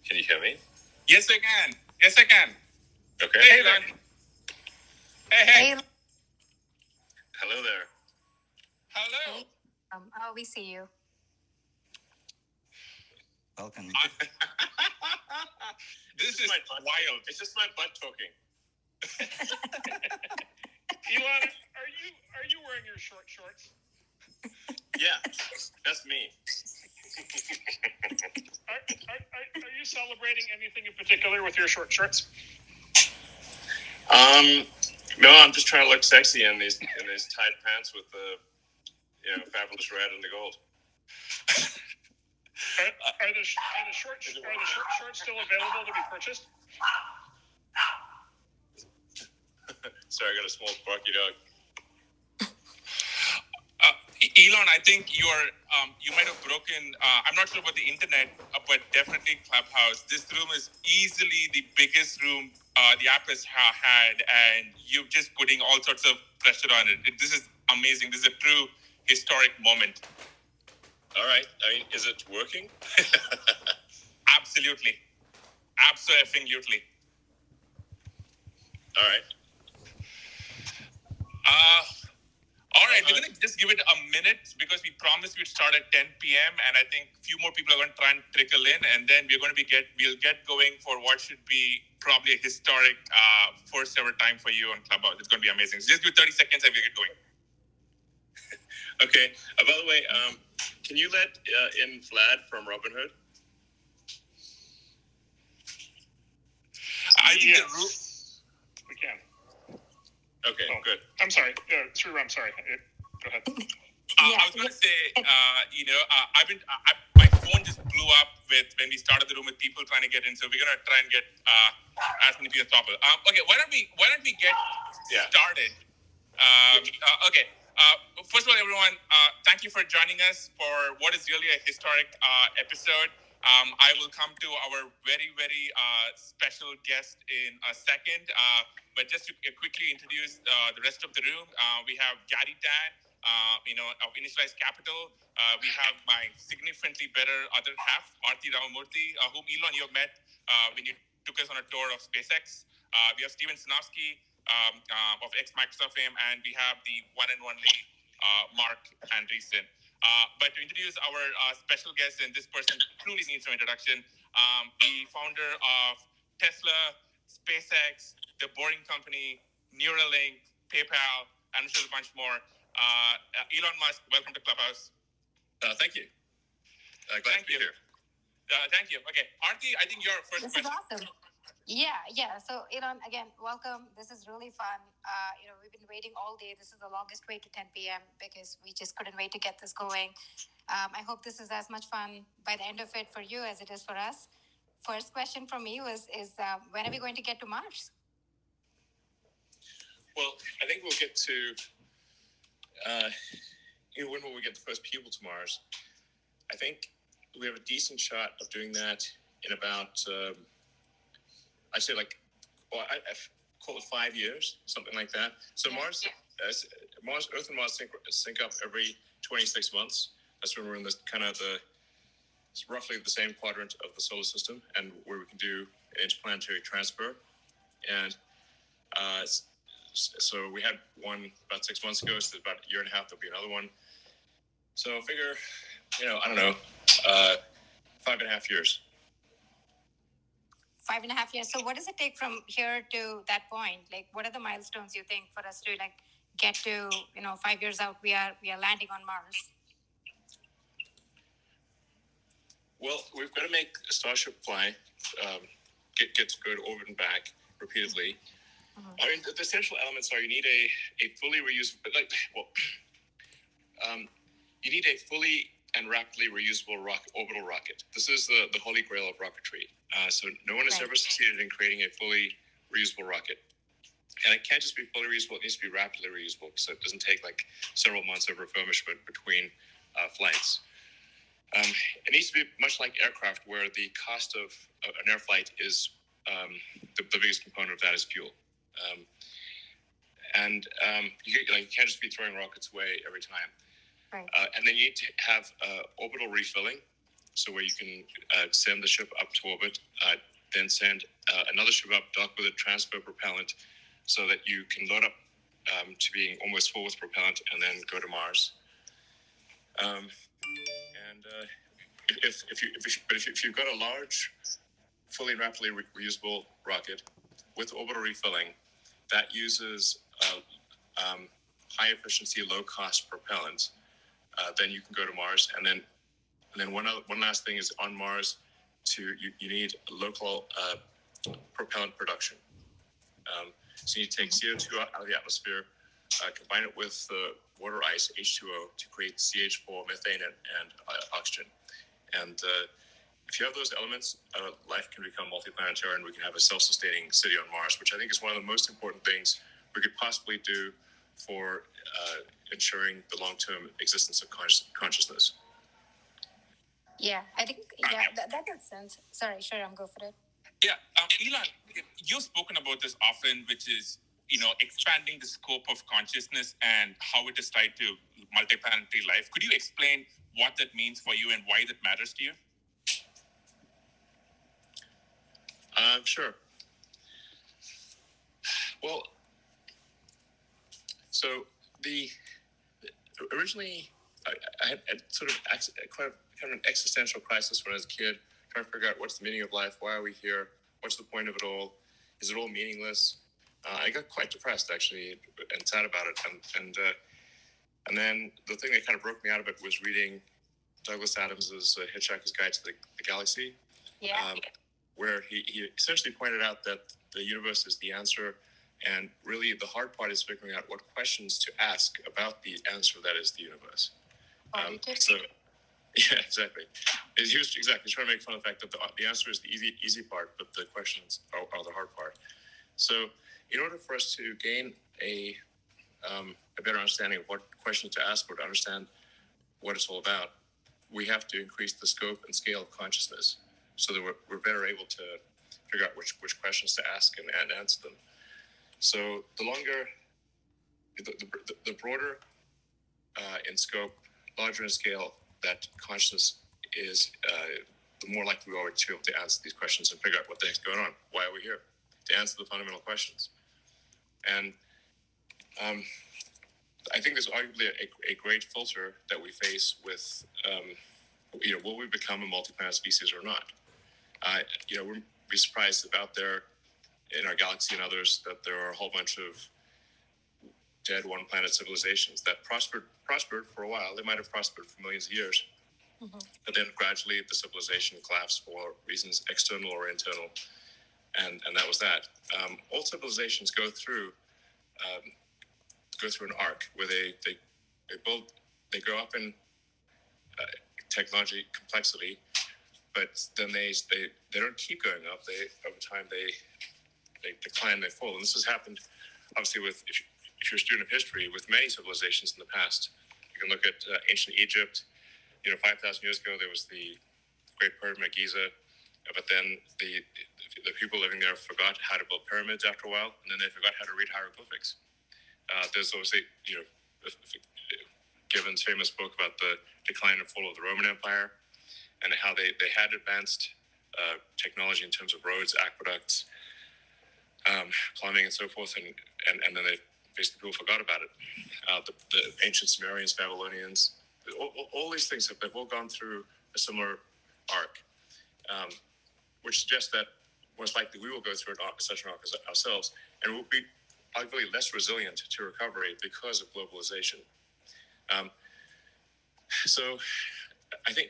Can you hear me? Yes, I can. Yes, I can. Okay. Hey, Elon. Hey. Hello there. Hello. We see you. Welcome. This is wild. It's just my butt talking. Elon, are you wearing your short shorts? Yeah, that's me. Are you celebrating anything in particular with your short shorts? No, I'm just trying to look sexy in these tight pants with the fabulous red and the gold. Are the short shorts still available to be purchased? Sorry, I got a small barky dog. Elon, I think you might have broken. I'm not sure about the internet, but definitely Clubhouse. This room is easily the biggest room the app has had, and you're just putting all sorts of pressure on it. This is amazing. This is a true historic moment. All right. I mean, is it working? Absolutely. Absolutely. All right. All right, we're going to just give it a minute because we promised we'd start at 10 p.m. and I think a few more people are going to try and trickle in, and then we'll get going for what should be probably a historic first ever time for you on Clubhouse. It's going to be amazing. So just give 30 seconds and we'll get going. Okay. By the way, can you let in Vlad from Robinhood? I think we can. Okay, good. I'm sorry. Sriram, sorry. Go ahead. I was going to say, my phone just blew up when we started the room with people trying to get in. So we're going to try and get as many people as possible. Okay, why don't we get started? Okay. First of all, everyone, thank you for joining us for what is really a historic episode. I will come to our very, very special guest in a second. But just to quickly introduce the rest of the room, we have Garry Tan, of Initialized Capital. We have my significantly better other half, Aarthi Ramamurthy, whom Elon, you have met when you took us on a tour of SpaceX. We have Sinofsky of ex-Microsoft fame, and we have the one and only Marc Andreessen. But to introduce our special guest, and this person truly needs no introduction, the founder of Tesla, SpaceX, The Boring Company, Neuralink, PayPal, and I'm sure there's a bunch more. Elon Musk, welcome to Clubhouse. Thank you. Glad to be here. Thank you. Okay, Aarthi, I think your first question. This is awesome. Yeah. So, Elon, again, welcome. This is really fun. We've been waiting all day. This is the longest wait to 10 p.m. because we just couldn't wait to get this going. I hope this is as much fun by the end of it for you as it is for us. First question from me is when are we going to get to Mars? Well, I think we'll get to, when will we get the first people to Mars? I think we have a decent shot of doing that in about, I'd say I call it 5 years, something like that. So Earth and Mars sync up every 26 months. That's when we're in this it's roughly the same quadrant of the solar system and where we can do interplanetary transfer. And so we had one about 6 months ago, so about a year and a half, there'll be another one. So figure, I don't know, 5.5 years. 5.5 years. So what does it take from here to that point? Like, what are the milestones you think for us to get to, 5 years out, we are landing on Mars? Well, we've got to make a Starship fly, get to go to orbit and back repeatedly. Mm-hmm. I mean, the essential elements are you need a fully reusable, you need a fully and rapidly reusable orbital rocket. This is the holy grail of rocketry. So no one has ever succeeded in creating a fully reusable rocket. And it can't just be fully reusable, it needs to be rapidly reusable, so it doesn't take several months of refurbishment between flights. It needs to be much like aircraft, where the cost of an air flight is the biggest component of that is fuel. You can't just be throwing rockets away every time. Right. And then you need to have orbital refilling. so where you can send the ship up to orbit, then send another ship up, dock with a transfer propellant, so that you can load up to being almost full with propellant, and then go to Mars. If you've got a large, fully and rapidly reusable rocket with orbital refilling that uses high efficiency, low cost propellant, then you can go to Mars. And then one last thing is, on Mars, you need local propellant production. So you take CO2 out of the atmosphere, combine it with water ice, H2O, to create CH4, methane, and oxygen. And if you have those elements, life can become multiplanetary, and we can have a self-sustaining city on Mars, which I think is one of the most important things we could possibly do for ensuring the long-term existence of consciousness. Yeah, I think that makes sense. Sorry, Sriram, go for it. Yeah, Elon, you've spoken about this often, which is, expanding the scope of consciousness and how it is tied to multiplanetary life. Could you explain what that means for you and why that matters to you? Sure. Well, so originally I had sort of kind of an existential crisis when I was a kid, trying to figure out what's the meaning of life, why are we here, what's the point of it all, is it all meaningless? I got quite depressed, actually, and sad about it, and then the thing that kind of broke me out of it was reading Douglas Adams's Hitchhiker's Guide to the Galaxy, where he essentially pointed out that the universe is the answer, and really the hard part is figuring out what questions to ask about the answer that is the universe. Yeah, exactly. He was trying to make fun of the fact that the answer is the easy part, but the questions are the hard part. So in order for us to gain a better understanding of what questions to ask, or to understand what it's all about, we have to increase the scope and scale of consciousness, so that we're better able to figure out which questions to ask and answer them. So the longer, the broader in scope, larger in scale that consciousness is, the more likely we are to be able to answer these questions and figure out what the heck's going on. Why are we here? To answer the fundamental questions. And I think there's arguably a great filter that we face with, will we become a multi-planet species or not? We'd be surprised if out there in our galaxy and others that there are a whole bunch of dead one-planet civilizations that prospered for a while. They might have prospered for millions of years, but then gradually the civilization collapsed for reasons external or internal, and that was that. All civilizations go through an arc where they go up in technology complexity, but then they don't keep going up. Over time they decline, they fall. And this has happened, obviously, if you're a student of history, with many civilizations in the past. You can look at ancient Egypt. 5,000 years ago, there was the Great Pyramid of Giza, but then the people living there forgot how to build pyramids after a while, and then they forgot how to read hieroglyphics. There's obviously, Gibbon's famous book about the decline and fall of the Roman Empire, and how they had advanced technology in terms of roads, aqueducts, plumbing, and so forth, and then basically people forgot about it. The ancient Sumerians, Babylonians, all these things they've all gone through a similar arc, which suggests that most likely we will go through such an arc ourselves, and we'll be arguably less resilient to recovery because of globalization. So I think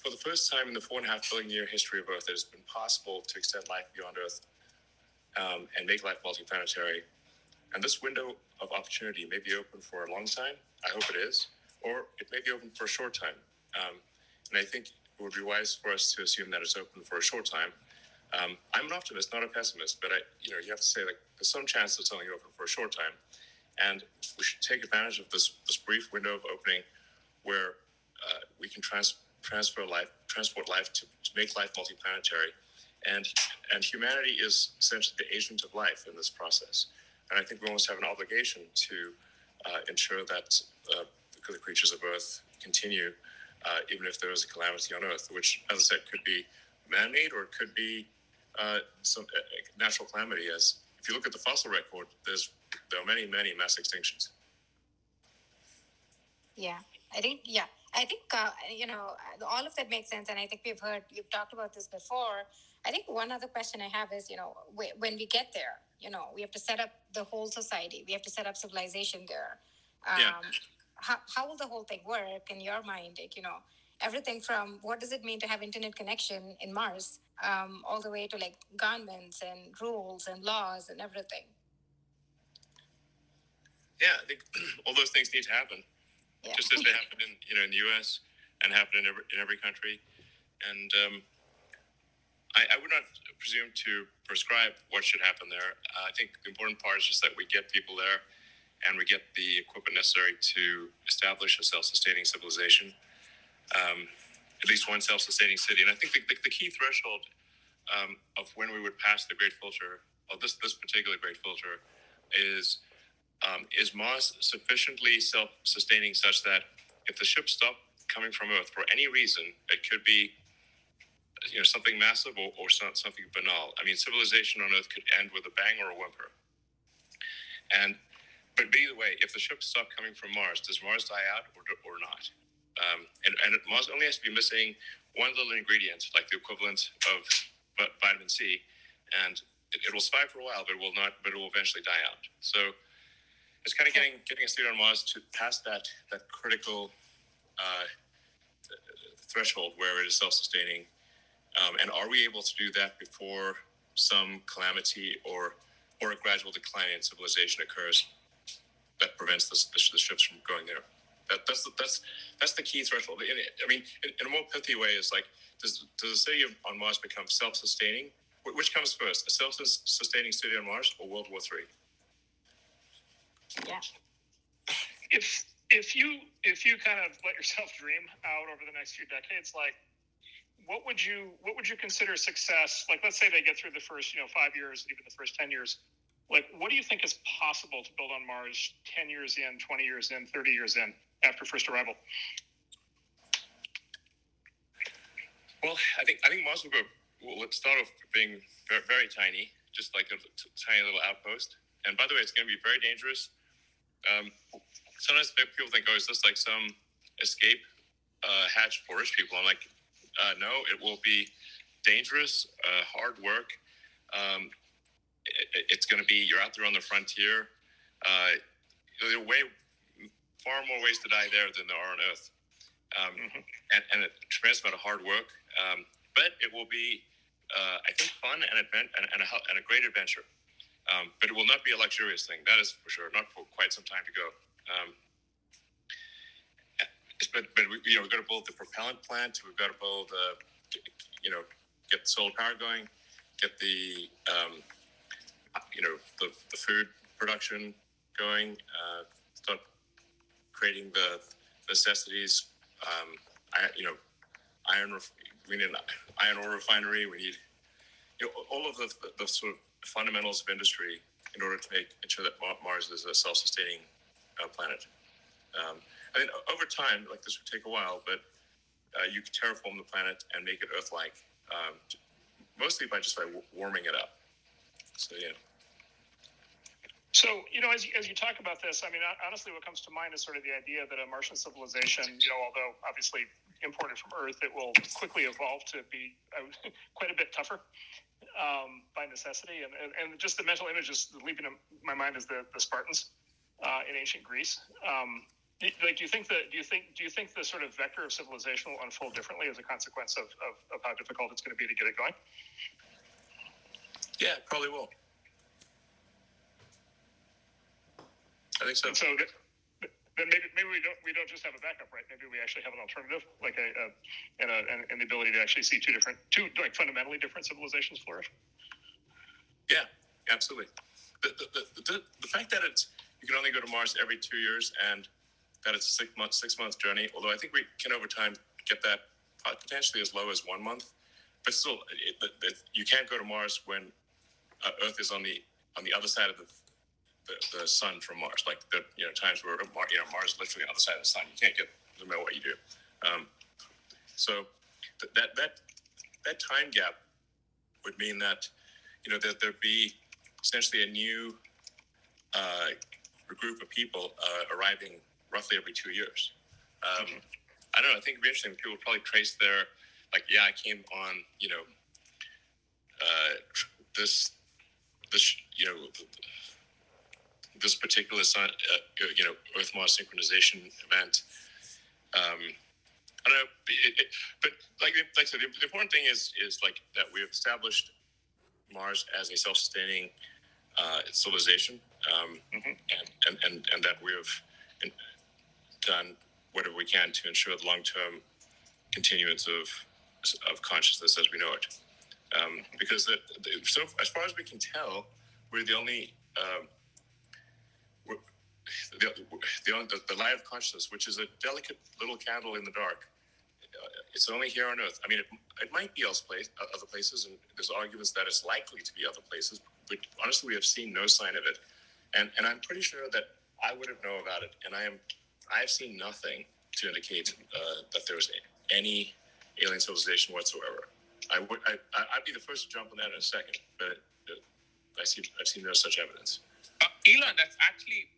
for the first time in the 4.5 billion year history of Earth, it has been possible to extend life beyond Earth and make life multiplanetary. And this window of opportunity may be open for a long time. I hope it is, or it may be open for a short time. And I think it would be wise for us to assume that it's open for a short time. I'm an optimist, not a pessimist, but you have to say, there's some chance it's only open for a short time, and we should take advantage of this brief window of opening where we can transport life to make life multiplanetary, and humanity is essentially the agent of life in this process. And I think we almost have an obligation to ensure that the creatures of Earth continue even if there was a calamity on Earth, which, as I said, could be man-made or it could be some natural calamity. As if you look at the fossil record, there are many mass extinctions. Yeah, I think all of that makes sense, and I think you've talked about this before. I think one other question I have is, when we get there, we have to set up the whole society. We have to set up civilization there. How will the whole thing work in your mind? Everything from what does it mean to have internet connection in Mars, all the way to like governments and rules and laws and everything. Yeah, I think all those things need to happen, just as they happen in the U.S. and happen in every country. And I would not presume to prescribe what should happen there. I think the important part is just that we get people there and we get the equipment necessary to establish a self-sustaining civilization, at least one self-sustaining city. And I think the key threshold of when we would pass the great filter, or this particular great filter, is Mars sufficiently self-sustaining such that if the ships stop coming from Earth for any reason, it could be something massive or something banal. I mean, civilization on Earth could end with a bang or a whimper. But either way, if the ships stop coming from Mars, does Mars die out or not? And Mars only has to be missing one little ingredient, like the equivalent of vitamin C, and it will survive for a while, but it will eventually die out. So it's kind of getting a city on Mars to pass that critical threshold where it is self-sustaining. And are we able to do that before some calamity or a gradual decline in civilization occurs that prevents the ships from going there? That's the key threshold. I mean, in a more pithy way, is like, does the city on Mars become self-sustaining? Which comes first, a self-sustaining city on Mars or World War III? Yeah. If you kind of let yourself dream out over the next few decades, like, what would you consider success? Like, let's say they get through the first 5 years, even the first 10 years. Like, what do you think is possible to build on Mars 10 years in, 20 years in, 30 years in after first arrival? Well, I think Mars will start off being very, very tiny, just like a tiny little outpost. And by the way, it's going to be very dangerous. Sometimes people think, is this like some escape hatch for rich people? I'm like, no, it will be dangerous, hard work. It's going to be, you're out there on the frontier. There are far more ways to die there than there are on Earth. And a tremendous amount of hard work. But it will be, I think, fun and a great adventure. But it will not be a luxurious thing. That is for sure. Not for quite some time to go. But we've got to build the propellant plant. We've got to build, get the solar power going, get the food production going, start creating the necessities. We need an iron ore refinery. We need all of the sort of fundamentals of industry in order to ensure that Mars is a self-sustaining planet. I mean, over time, like, this would take a while, but you can terraform the planet and make it Earth-like, mostly by warming it up. So, yeah. So, as you talk about this, I mean, honestly, what comes to mind is sort of the idea that a Martian civilization, although obviously imported from Earth, it will quickly evolve to be quite a bit tougher by necessity. And just the mental images leaping in my mind is the Spartans in ancient Greece. Do you think the sort of vector of civilization will unfold differently as a consequence of how difficult it's going to be to get it going? Yeah, it probably will. I think so. And so then maybe we don't just have a backup, right? Maybe we actually have an alternative, like and the ability to actually see two like fundamentally different civilizations flourish. Yeah, absolutely. The fact that you can only go to Mars every 2 years and that it's a 6 month journey, although I think we can over time get that potentially as low as 1 month, but still, you can't go to Mars when Earth is on the other side of the sun from Mars. Like times where Mars is literally on the other side of the sun. You can't get no matter what you do. So that time gap would mean that, that there'd be essentially a new group of people arriving roughly every 2 years. I don't know. I think it'd be interesting. People would probably trace their, I came on, this particular sun, Earth-Mars synchronization event. I don't know, but like I said, the important thing is that we have established Mars as a self-sustaining civilization, and that we have done whatever we can to ensure the long-term continuance of consciousness as we know it. Because so as far as we can tell, we're the only the light of consciousness, which is a delicate little candle in the dark. It's only here on Earth. I mean, it might be other places, and there's arguments that it's likely to be other places, but honestly, we have seen no sign of it. And I'm pretty sure that I would have known about it, and I have seen nothing to indicate that there was any alien civilization whatsoever. I'd be the first to jump on that in a second, but I've seen no such evidence. Elon, that's actually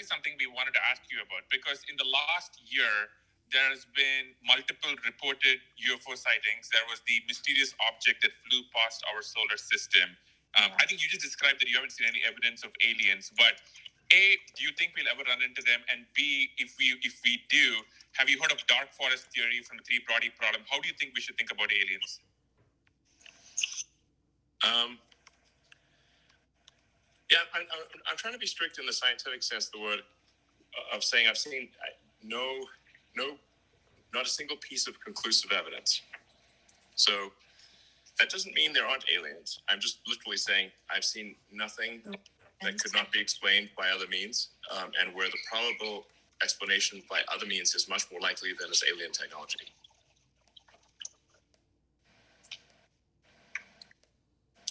something we wanted to ask you about, because in the last year, there's been multiple reported UFO sightings. There was the mysterious object that flew past our solar system. I think you just described that you haven't seen any evidence of aliens, but A, do you think we'll ever run into them? And B, if we do, have you heard of dark forest theory from the three-body problem? How do you think we should think about aliens? Yeah, I'm trying to be strict in the scientific sense of the word, of saying I've seen not a single piece of conclusive evidence. So that doesn't mean there aren't aliens. I'm just literally saying I've seen nothing that could not be explained by other means, and where the probable explanation by other means is much more likely than this alien technology.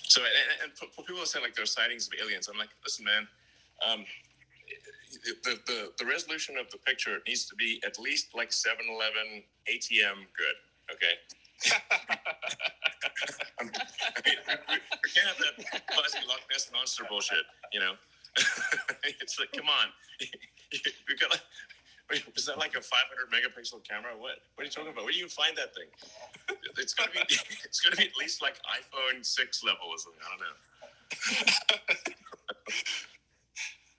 So, and for people who say there are sightings of aliens, I'm like, listen, man, the resolution of the picture needs to be at least 7-Eleven ATM good, okay? I mean, we can't have that fuzzy Loch Ness Monster bullshit, It's like, come on. We've got is that a 500 megapixel camera? What are you talking about? Where do you find that thing? It's gonna be at least iPhone 6 level or something. I don't know.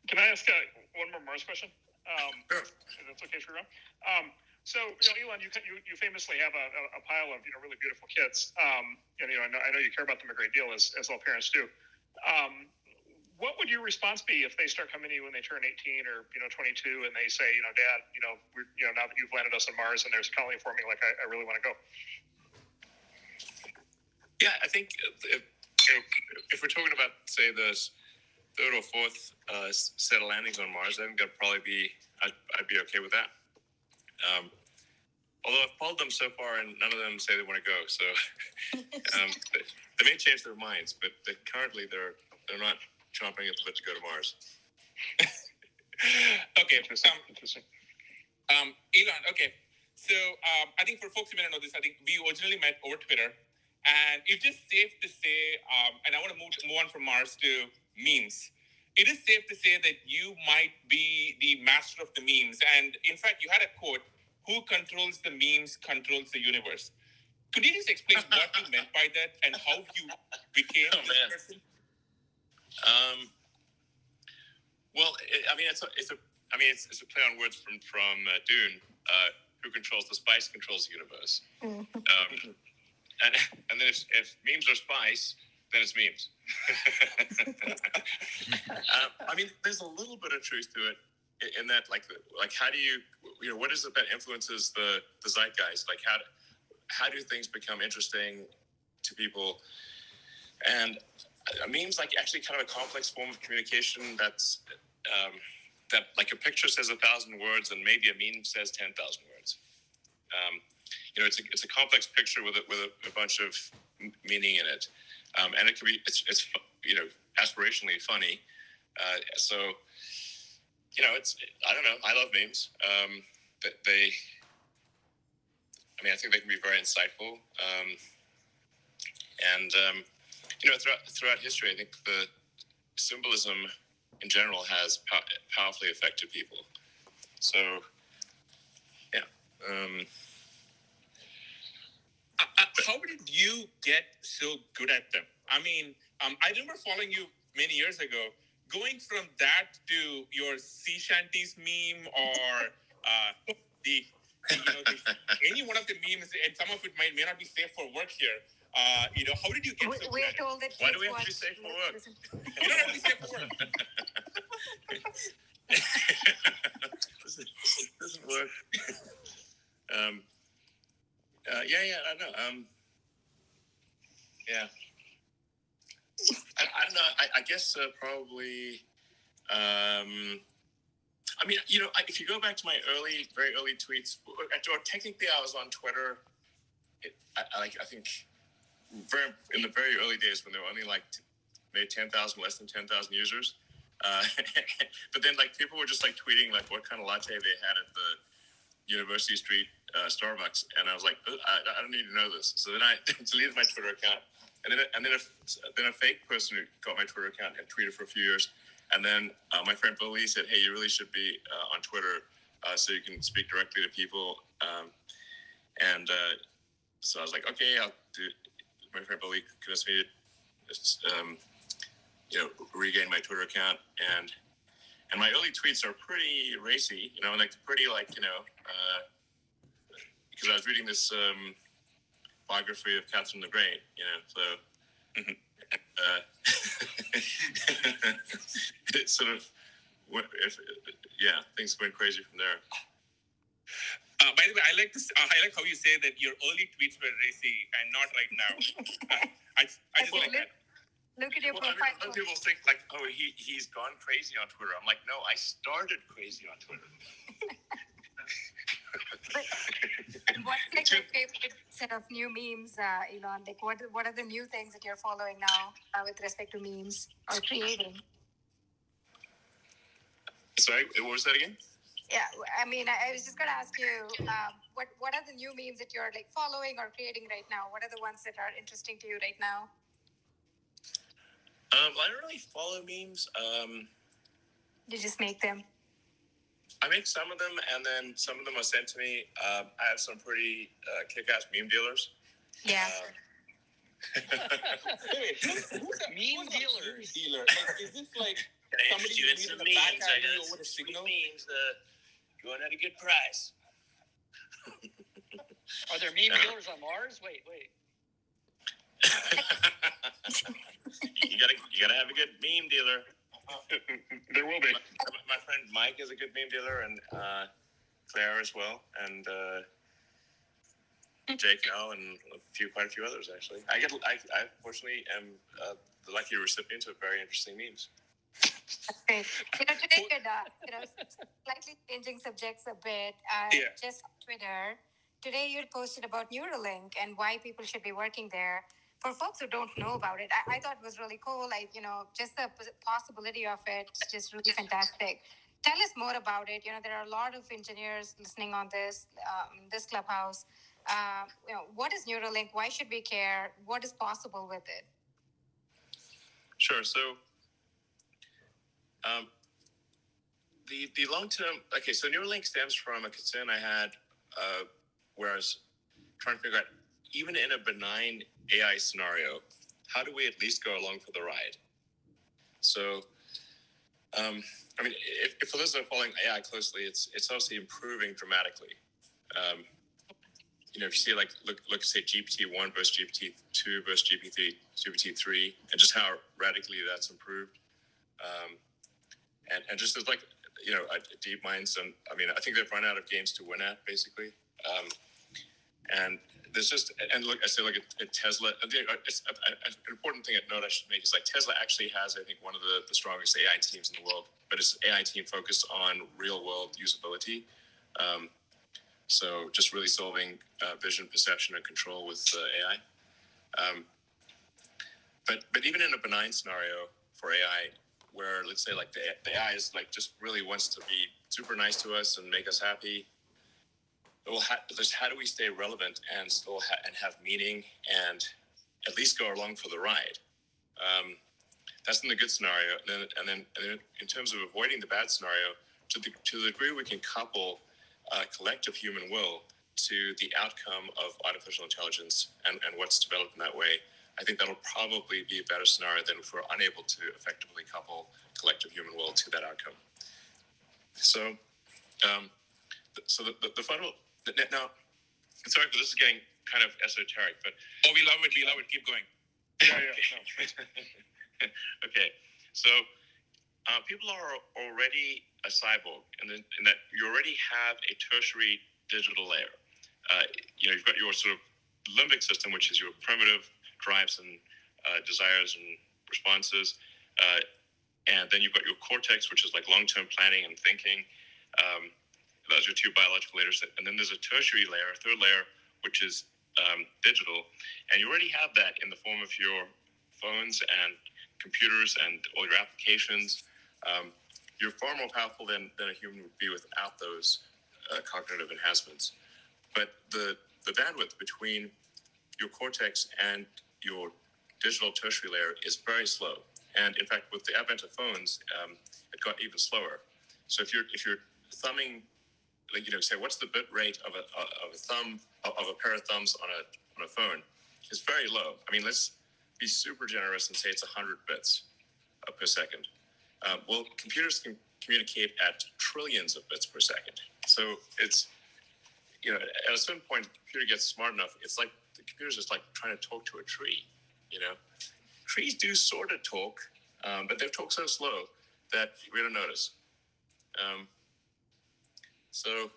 Can I ask one more Mars question? Sure. If that's okay, Sriram. So, Elon, you famously have a pile of really beautiful kids. I know you care about them a great deal, as all parents do. What would your response be if they start coming to you when they turn 18 or 22, and they say, Dad, we're, now that you've landed us on Mars and there's a colony forming, I really want to go? Yeah, I think if we're talking about, say, the third or fourth set of landings on Mars, I think that'd probably be I'd be okay with that. Although I've polled them so far, and none of them say they want to go. So they may change their minds, but currently they're not chomping at the bit to go to Mars. Okay, interesting. Elon, okay. So I think for folks who may not know this, I think we originally met over Twitter, and it's just safe to say, and I want to move on from Mars to memes. It is safe to say that you might be the master of the memes, and in fact, you had a quote: "Who controls the memes controls the universe." Could you just explain what you meant by that and how you became this person? Well, it's a play on words from Dune. Who controls the spice controls the universe. And then if memes are spice, then it's memes. There's a little bit of truth to it in that, how do you what is it that influences the zeitgeist? How do things become interesting to people? And memes actually kind of a complex form of communication that's that a picture says 1,000 words and maybe a meme says 10,000 words. It's a complex picture with a bunch of meaning in it, and it can be it's aspirationally funny. So it's I don't know. I love memes. I mean, I think they can be very insightful. Throughout history, I think the symbolism in general has powerfully affected people. So, yeah. How did you get so good at them? I mean, I remember following you many years ago. Going from that to your sea shanties meme or any one of the memes, and some of it may not be safe for work here. How did you get so good? We're told that. Why do we have to be safe for work? You don't have to be safe for work. Doesn't work. I know. Yeah. I don't know. I guess probably. I mean, if you go back to my very early tweets, or technically I was on Twitter. I think in the very early days when there were only like maybe 10,000, less than 10,000 users. But then like people were just like tweeting like what kind of latte they had at the University Street Starbucks, and I was like, I don't need to know this. So then I deleted my Twitter account, and then a fake person who got my Twitter account and tweeted for a few years, and then my friend Billy said, hey, you really should be on Twitter so you can speak directly to people, so I was like, okay, I'll do. My friend Billy convinced me to regain my Twitter account, and my early tweets are pretty racy, and like pretty because I was reading this biography of Catherine the Great, so it sort of things went crazy from there. By the way, I like how you say that your early tweets were racy and not right now. I just like that. Look at your profile. Other people think like, oh, he's gone crazy on Twitter. I'm like, no, I started crazy on Twitter. What's like your favorite set of new memes, Elon? Like, what are the new things that you're following now with respect to memes or creating? Sorry, what was that again? Yeah, I mean, I was just going to ask you, what are the new memes that you're like following or creating right now? What are the ones that are interesting to you right now? I don't really follow memes. You just make them? I make some of them, and then some of them are sent to me. I have some pretty kick-ass meme dealers. Yeah. Wait, who's a meme dealer? Like, is this like somebody who's meeting the back alley over a signal? Memes, going at a good price. Are there meme dealers on Mars? Wait. You gotta have a good meme dealer. There will be. My friend Mike is a good meme dealer, and Claire as well, and Jake now, and quite a few others actually. I fortunately am the lucky recipient of very interesting memes. Okay. Today slightly changing subjects a bit. Just on Twitter. Today you posted about Neuralink and why people should be working there. For folks who don't know about it, I thought it was really cool. Like, just the possibility of it is just really fantastic. Tell us more about it. There are a lot of engineers listening on this Clubhouse. What is Neuralink? Why should we care? What is possible with it? Sure. So, the long term. Okay, so Neuralink stems from a concern I had, where I was trying to figure out, even in a benign AI scenario, how do we at least go along for the ride? So, I mean, if for those that are following AI closely, it's obviously improving dramatically. If you see look say GPT-1 versus GPT-2 versus GPT-3, and just how radically that's improved, and just as deep minds, and I mean, I think they've run out of games to win at basically, and there's just at Tesla. An important thing at note I should make is Tesla actually has, I think, one of the strongest AI teams in the world, but it's an AI team focused on real world usability. So just really solving vision, perception, and control with AI. But even in a benign scenario for AI, where let's say the AI is just really wants to be super nice to us and make us happy, well, there's how do we stay relevant and still have meaning and at least go along for the ride. That's in the good scenario, and then in terms of avoiding the bad scenario, to the degree we can couple collective human will to the outcome of artificial intelligence and what's developed in that way, I think that'll probably be a better scenario than if we're unable to effectively couple collective human will to that outcome. So, the final now. Sorry, but this is getting kind of esoteric, but we love it. Keep going. Yeah. Okay, so people are already a cyborg, in that you already have a tertiary digital layer. You've got your sort of limbic system, which is your primitive drives and desires and responses, and then you've got your cortex, which is like long-term planning and thinking. Those are two biological layers, and then there's a tertiary layer, a third layer, which is digital, and you already have that in the form of your phones and computers and all your applications. You're far more powerful than a human would be without those cognitive enhancements. But the bandwidth between your cortex and your digital tertiary layer is very slow. And in fact, with the advent of phones, it got even slower. So if you're thumbing, say what's the bit rate of a pair of thumbs on a phone, it's very low. I mean, let's be super generous and say it's 100 bits per second. Well, computers can communicate at trillions of bits per second. So it's, at a certain point, the computer gets smart enough. It's like the computer's just like trying to talk to a tree. Trees do sort of talk, but they talk so slow that we don't notice. So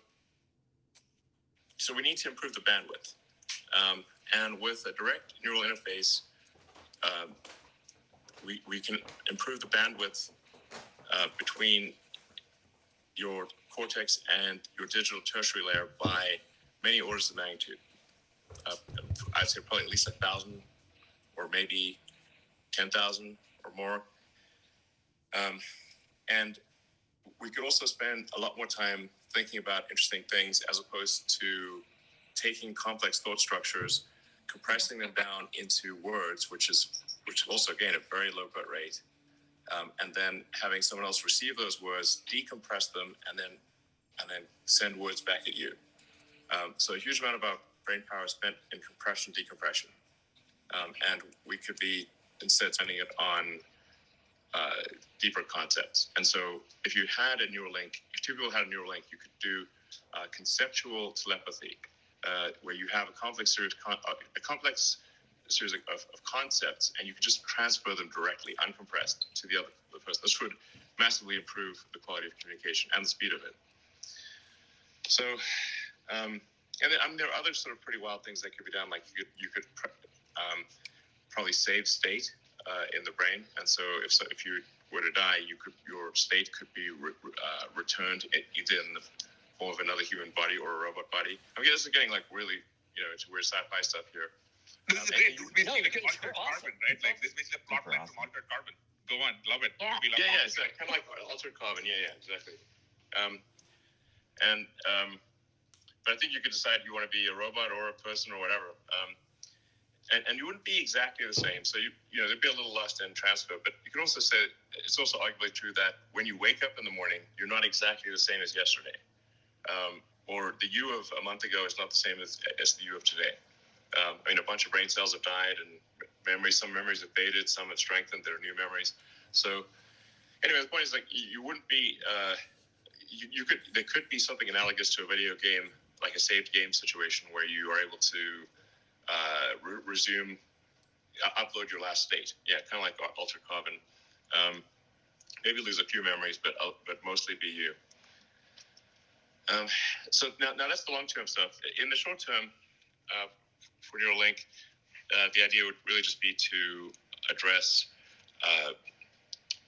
we need to improve the bandwidth, and with a direct neural interface, we can improve the bandwidth between your cortex and your digital tertiary layer by many orders of magnitude. I'd say probably at least 1,000, or maybe 10,000 or more. And we could also spend a lot more time thinking about interesting things as opposed to taking complex thought structures, compressing them down into words, which is also, again, a very low bit rate, and then having someone else receive those words, decompress them, and then send words back at you. So a huge amount of our brain power is spent in compression, decompression, and we could be instead spending it on deeper concepts. And so if you had a Neuralink, if two people had a Neuralink, you could do conceptual telepathy, where you have a complex series of concepts, and you could just transfer them directly, uncompressed, to the person. This would massively improve the quality of communication and the speed of it. So, and then, there are other sort of pretty wild things that could be done. Like you could probably save state in the brain, and so if you were to die, your state could be returned either in the form of another human body or a robot body. I mean, this is getting like really, it's weird sci-fi stuff here. This is great. This is basically like altered carbon, right? Like this is basically a plot line from altered carbon. Go on, love it. Yeah, it's kind of like altered carbon. Yeah, exactly. But I think you could decide if you want to be a robot or a person or whatever. And you wouldn't be exactly the same. So there'd be a little lost in transfer. But you can also say it's also arguably true that when you wake up in the morning, you're not exactly the same as yesterday. Or the you of a month ago is not the same as the you of today. I mean, a bunch of brain cells have died, and some memories have faded, some have strengthened, there are new memories. So anyway, the point is, like, you wouldn't be, there could be something analogous to a video game, like a saved game situation, where you are able to resume, upload your last state. Yeah, kind of like altered carbon. Maybe lose a few memories, but mostly be you. So now that's the long-term stuff. In the short term, for Neuralink, the idea would really just be to address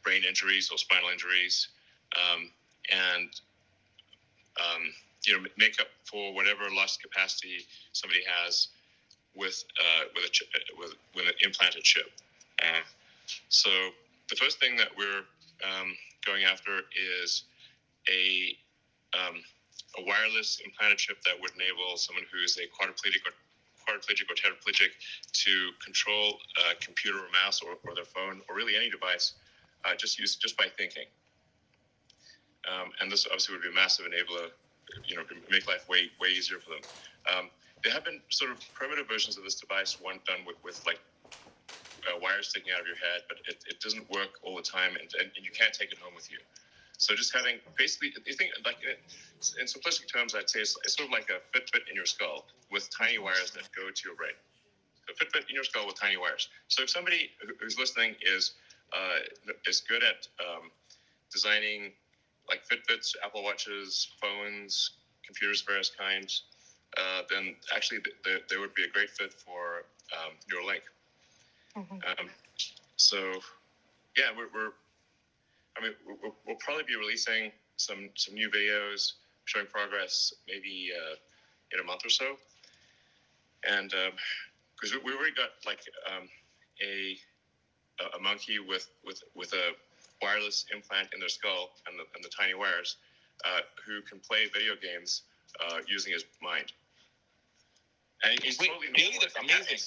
brain injuries or spinal injuries, and make up for whatever lost capacity somebody has with an implanted chip. So the first thing that we're going after is a a wireless implanted chip that would enable someone who's a quadriplegic or tetraplegic to control a computer or mouse or their phone or really any device just by thinking. And this obviously would be a massive enabler, make life way easier for them. There have been sort of primitive versions of this device, one done with like wires sticking out of your head, but it doesn't work all the time, and you can't take it home with you. So just having, basically, you think, like in simplistic terms, I'd say it's sort of like a Fitbit in your skull with tiny wires that go to your brain. A Fitbit in your skull with tiny wires. So if somebody who's listening is good at designing like Fitbits, Apple Watches, phones, computers of various kinds, then actually they would be a great fit for Neuralink. Mm-hmm. So yeah, we'll probably be releasing some new videos showing progress maybe in a month or so, and because we already got like a monkey with a wireless implant in their skull and the tiny wires, who can play video games using his mind. And he's totally normal. Really, that's amazing.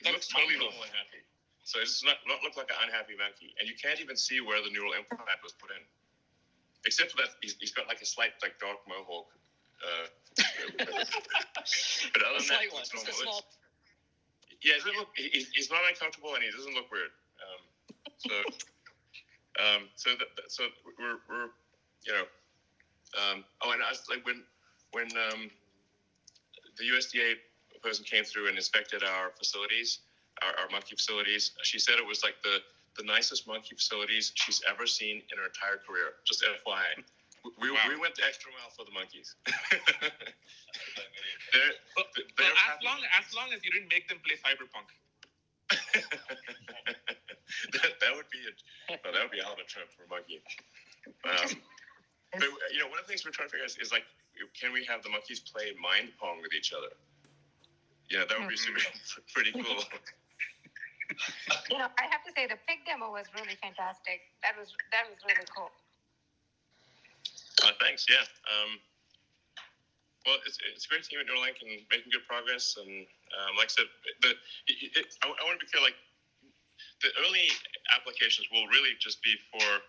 He looks totally normal and happy. So it's not look like an unhappy monkey. And you can't even see where the neural implant was put in. Except for that, he's got like a slight like dark mohawk. But other than that, it's normal. Yeah, he's not uncomfortable and he doesn't look weird. So we're and I was like when the USDA person came through and inspected our facilities, our monkey facilities, she said it was like the nicest monkey facilities she's ever seen in her entire career. Just FYI. We went the extra mile for the monkeys. as long as you didn't make them play Cyberpunk. that would be a hell of a trip for a monkey. But one of the things we're trying to figure out is like, can we have the monkeys play mind pong with each other? Yeah, that would be pretty cool. I have to say the pig demo was really fantastic. That was really cool. Thanks. Yeah. Well, it's a great team at Neuralink and making good progress. And like I said, I want to be clear. Like the early applications will really just be for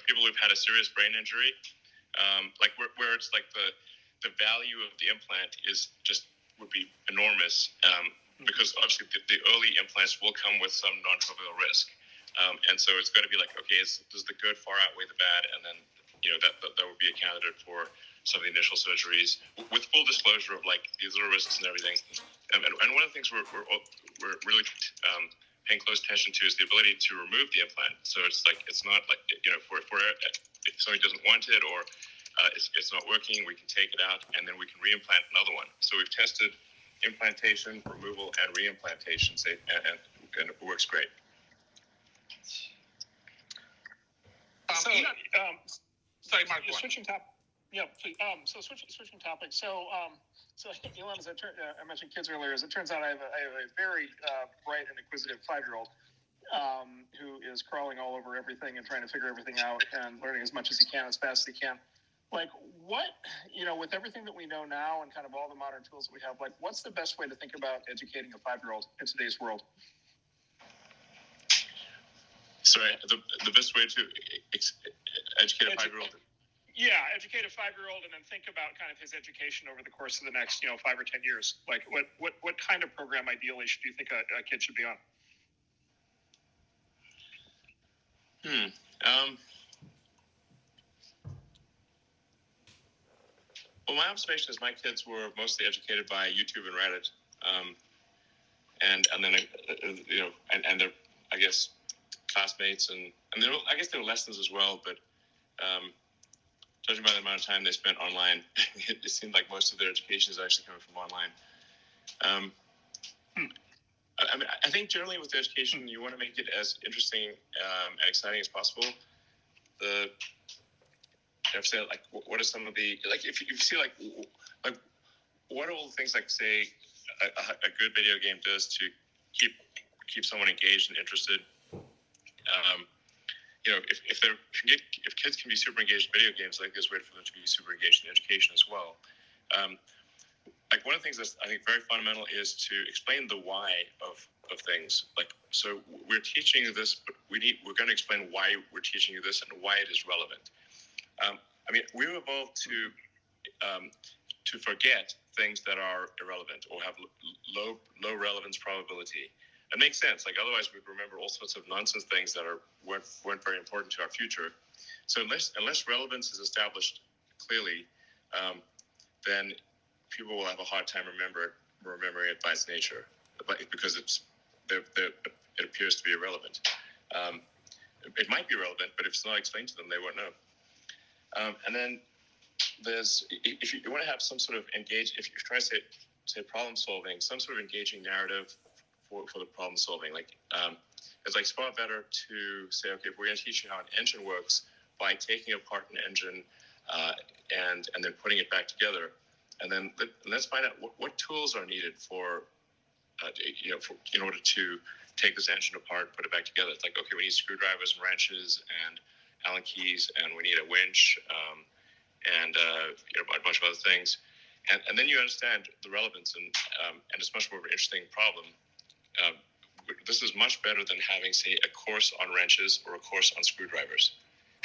people who've had a serious brain injury, like where it's like the value of the implant would be enormous, because obviously the early implants will come with some non-trivial risk, and so it's got to be like, okay, does the good far outweigh the bad, and then that would be a candidate for some of the initial surgeries with full disclosure of like these little risks and everything. And one of the things we're really paying close attention to is the ability to remove the implant. So it's like, it's not like, if somebody doesn't want it or it's not working, we can take it out and then we can reimplant another one. So we've tested implantation, removal, and reimplantation, and it works great. Sorry, Mark. Switching topic. Yeah, please. So switching topics. So Elon, as I mentioned kids earlier, as it turns out, I have a very bright and inquisitive 5-year-old who is crawling all over everything and trying to figure everything out and learning as much as he can, as fast as he can. Like, what, with everything that we know now and kind of all the modern tools that we have, like, what's the best way to think about educating a 5-year-old in today's world? Sorry, the best way to educate a 5-year-old? Yeah, educate a 5-year-old and then think about kind of his education over the course of the next, 5 or 10 years. Like, what kind of program ideally should you think a kid should be on? Well, my observation is my kids were mostly educated by YouTube and Reddit, and then and their, I guess, classmates and I guess there were lessons as well, but judging by the amount of time they spent online, it seemed like most of their education is actually coming from online. I think generally with education, you want to make it as interesting and exciting as possible. I've said, like, what are some of the, like, if you see, like what are all the things, like, say, a good video game does to keep someone engaged and interested? if kids can be super engaged in video games, I think there's a way for them to be super engaged in education as well. Like one of the things that's I think very fundamental is to explain the why of things. Like, so we're teaching you this, but we're going to explain why we're teaching you this and why it is relevant. We've evolved to forget things that are irrelevant or have low relevance probability. It makes sense. Like otherwise, we'd remember all sorts of nonsense things that weren't very important to our future. So unless relevance is established clearly, then people will have a hard time remembering it by its nature, because it appears to be irrelevant. It might be relevant, but if it's not explained to them, they won't know. And then if you want to have some sort of if you're trying to say problem solving, some sort of engaging narrative for the problem solving, it's like far better to say, okay, we're going to teach you how an engine works by taking apart an engine and then putting it back together. And then let's find out what tools are needed in order to take this engine apart, put it back together. It's like, okay, we need screwdrivers and wrenches and Allen keys, and we need a winch and a bunch of other things. And then you understand the relevance, and it's much more of an interesting problem. This is much better than having, say, a course on wrenches or a course on screwdrivers.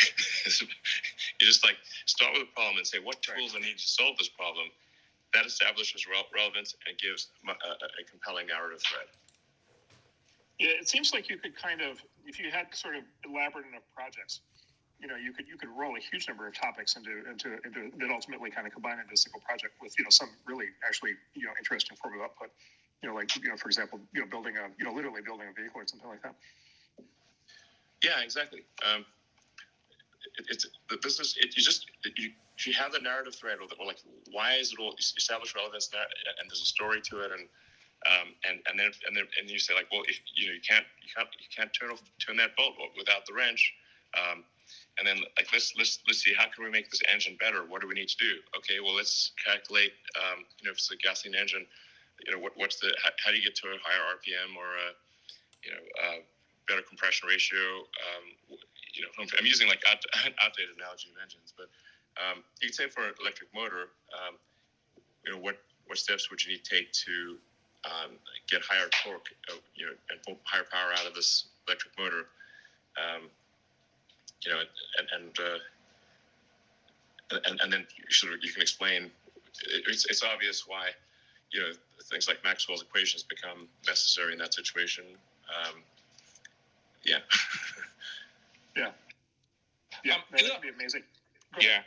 You just start with a problem and say, what tools are needed to solve this problem? That establishes relevance and gives a compelling narrative thread. Yeah, it seems like you could if you had sort of elaborate enough projects, you could roll a huge number of topics into that ultimately kind of combine into a single project with some really actually interesting form of output. For example, literally building a vehicle or something like that. Yeah, exactly. If you have the narrative thread, or why is it all established relevance, and there's a story to it, and then you say if you can't turn that bolt without the wrench, and then let's see, how can we make this engine better? What do we need to do? Okay, well, let's calculate if it's a gasoline engine, how do you get to a higher RPM or a better compression ratio? I'm using outdated analogy of engines, but you could say for an electric motor, what steps would you need to take to get higher torque, and pull higher power out of this electric motor, and then you can explain. It's obvious why things like Maxwell's equations become necessary in that situation. Yeah. Yeah, that would be amazing. Yeah.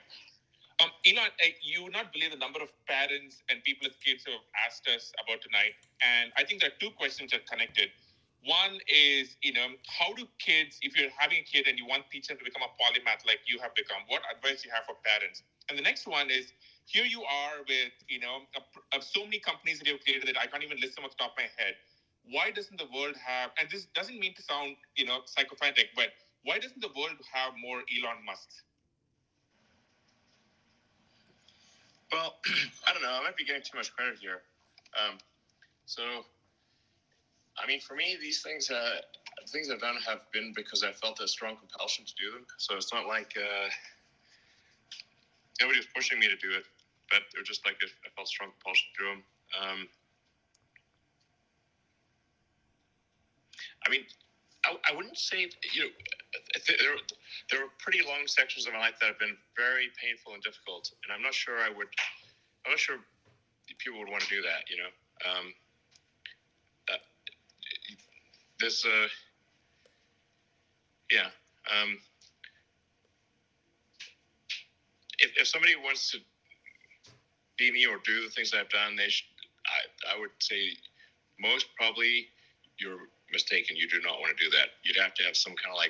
Elon, you would not believe the number of parents and people with kids who have asked us about tonight. And I think there are two questions that are connected. One is, how do kids, if you're having a kid and you want to teach them to become a polymath like you have become, what advice do you have for parents? And the next one is, here you are with, so many companies that you've created that I can't even list them off the top of my head. Why doesn't the world have, and this doesn't mean to sound, psychopathic, but why doesn't the world have more Elon Musks? Well, I don't know. I might be getting too much credit here. For me, these things I've done have been because I felt a strong compulsion to do them. So it's not like nobody was pushing me to do it, but it was just I felt a strong compulsion to do them. I wouldn't say, there were pretty long sections of my life that have been very painful and difficult, and I'm not sure people would want to do that, there's if somebody wants to be me or do the things that I've done, I would say most probably you're mistaken. You do not want to do that. You'd have to have some kind of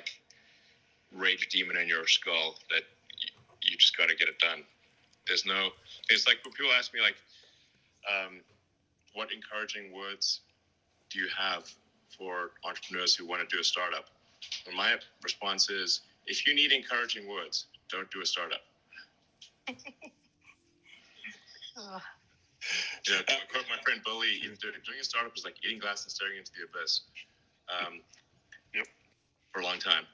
rage demon in your skull that you just got to get it done. It's like when people ask me what encouraging words do you have for entrepreneurs who want to do a startup? And my response is, if you need encouraging words, don't do a startup. To quote my friend Bo Lee, doing a startup is like eating glass and staring into the abyss. For a long time.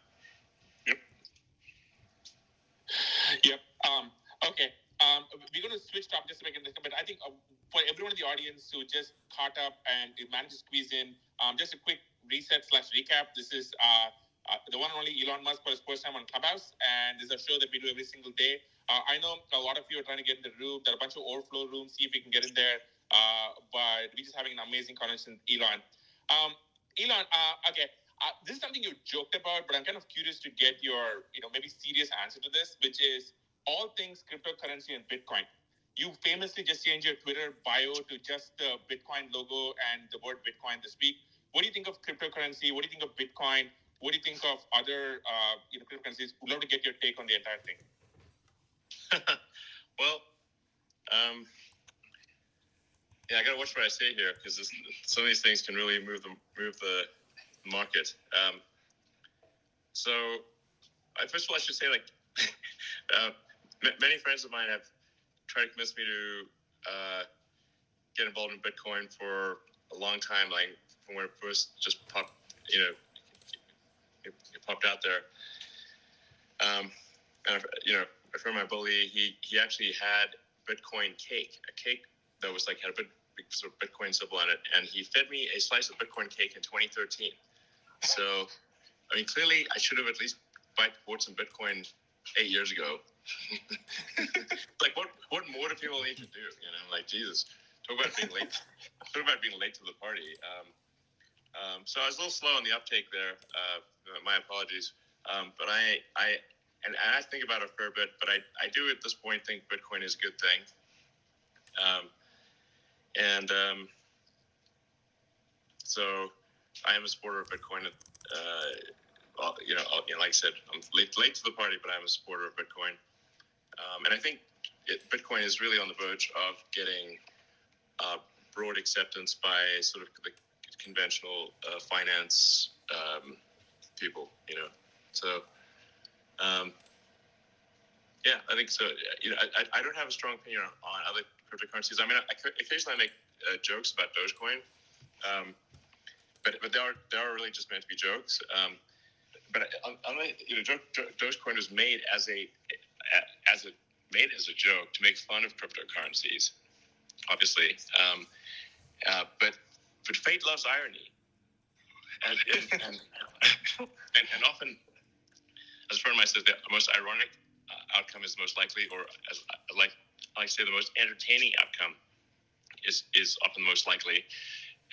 Yep. Yep. Okay. We're going to switch topics just to make it, but I think for everyone in the audience who just caught up and managed to squeeze in, just a quick reset/recap. This is the one and only Elon Musk for his first time on Clubhouse, and this is a show that we do every single day. I know a lot of you are trying to get in the room. There are a bunch of overflow rooms. See if we can get in there. But we're just having an amazing conversation with Elon. Elon, okay. This is something you joked about, but I'm kind of curious to get your, maybe serious answer to this, which is all things cryptocurrency and Bitcoin. You famously just changed your Twitter bio to just the Bitcoin logo and the word Bitcoin this week. What do you think of cryptocurrency? What do you think of Bitcoin? What do you think of other, cryptocurrencies? We'd love to get your take on the entire thing. Well, I got to watch what I say here because some of these things can really move the market. So, first of all, I should say, many friends of mine have tried to convince me to get involved in Bitcoin for a long time, like from when it first just popped, it popped out there. And, a friend of my bully, he actually had Bitcoin cake, a cake that was had a big sort of Bitcoin symbol on it, and he fed me a slice of Bitcoin cake in 2013. So, clearly I should have at least bought some Bitcoin 8 years ago. What more do people need to do? Jesus, talk about being late. Talk about being late to the party. So I was a little slow on the uptake there. My apologies. But I think about it a fair bit. But I do at this point think Bitcoin is a good thing. So I am a supporter of Bitcoin. Like I said, I'm late to the party, but I'm a supporter of Bitcoin. And I think Bitcoin is really on the verge of getting broad acceptance by sort of the conventional finance people, So, I think so. I don't have a strong opinion on other cryptocurrencies. Occasionally I make jokes about Dogecoin, but they are really just meant to be jokes. But Dogecoin was made as a joke to make fun of cryptocurrencies, obviously. But fate loves irony, and often, as a friend of mine says, the most ironic outcome is most likely, or as I like to say, the most entertaining outcome is often the most likely,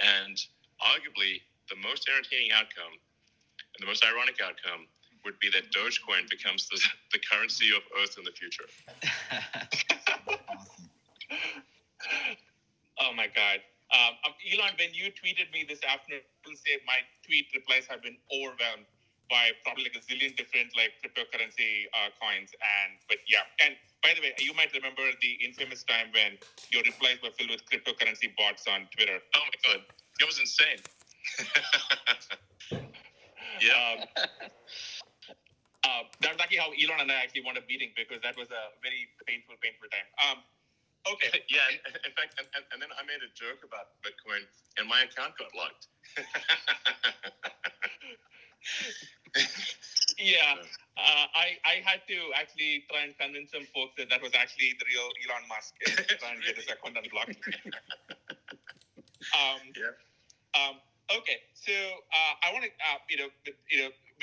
and arguably the most entertaining outcome and the most ironic outcome would be that Dogecoin becomes the currency of Earth in the future. Awesome. Oh my God. Elon, when you tweeted me this afternoon, I will say my tweet replies have been overwhelmed by probably a zillion different cryptocurrency coins. And by the way, you might remember the infamous time when your replies were filled with cryptocurrency bots on Twitter. Oh my God. It was insane. Yeah. That's actually how Elon and I actually wound up meeting, because that was a very painful time. Okay. Yeah. In fact, and then I made a joke about Bitcoin, and my account got locked. Yeah. I had to actually try and convince some folks that was actually the real Elon Musk, and try and get his account unblocked. Okay, so I want to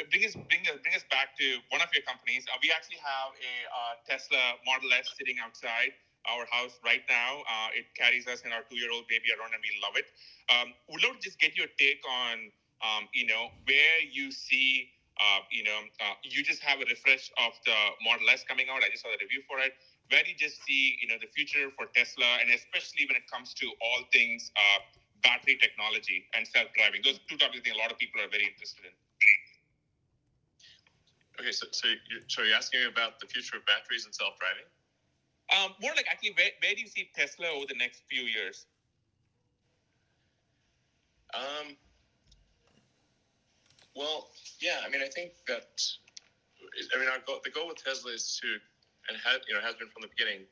bring us back to one of your companies. We actually have a Tesla Model S sitting outside our house right now. It carries us and our 2-year-old baby around, and we love it. Would love to just get your take on where you see you just have a refresh of the Model S coming out. I just saw the review for it. Where do you just see the future for Tesla, and especially when it comes to all things battery technology and self-driving? Those two topics I think a lot of people are very interested in. Okay, so you're asking about the future of batteries and self-driving? More like actually, where do you see Tesla over the next few years? Well, yeah, I think that, the goal with Tesla is to, and has been from the beginning,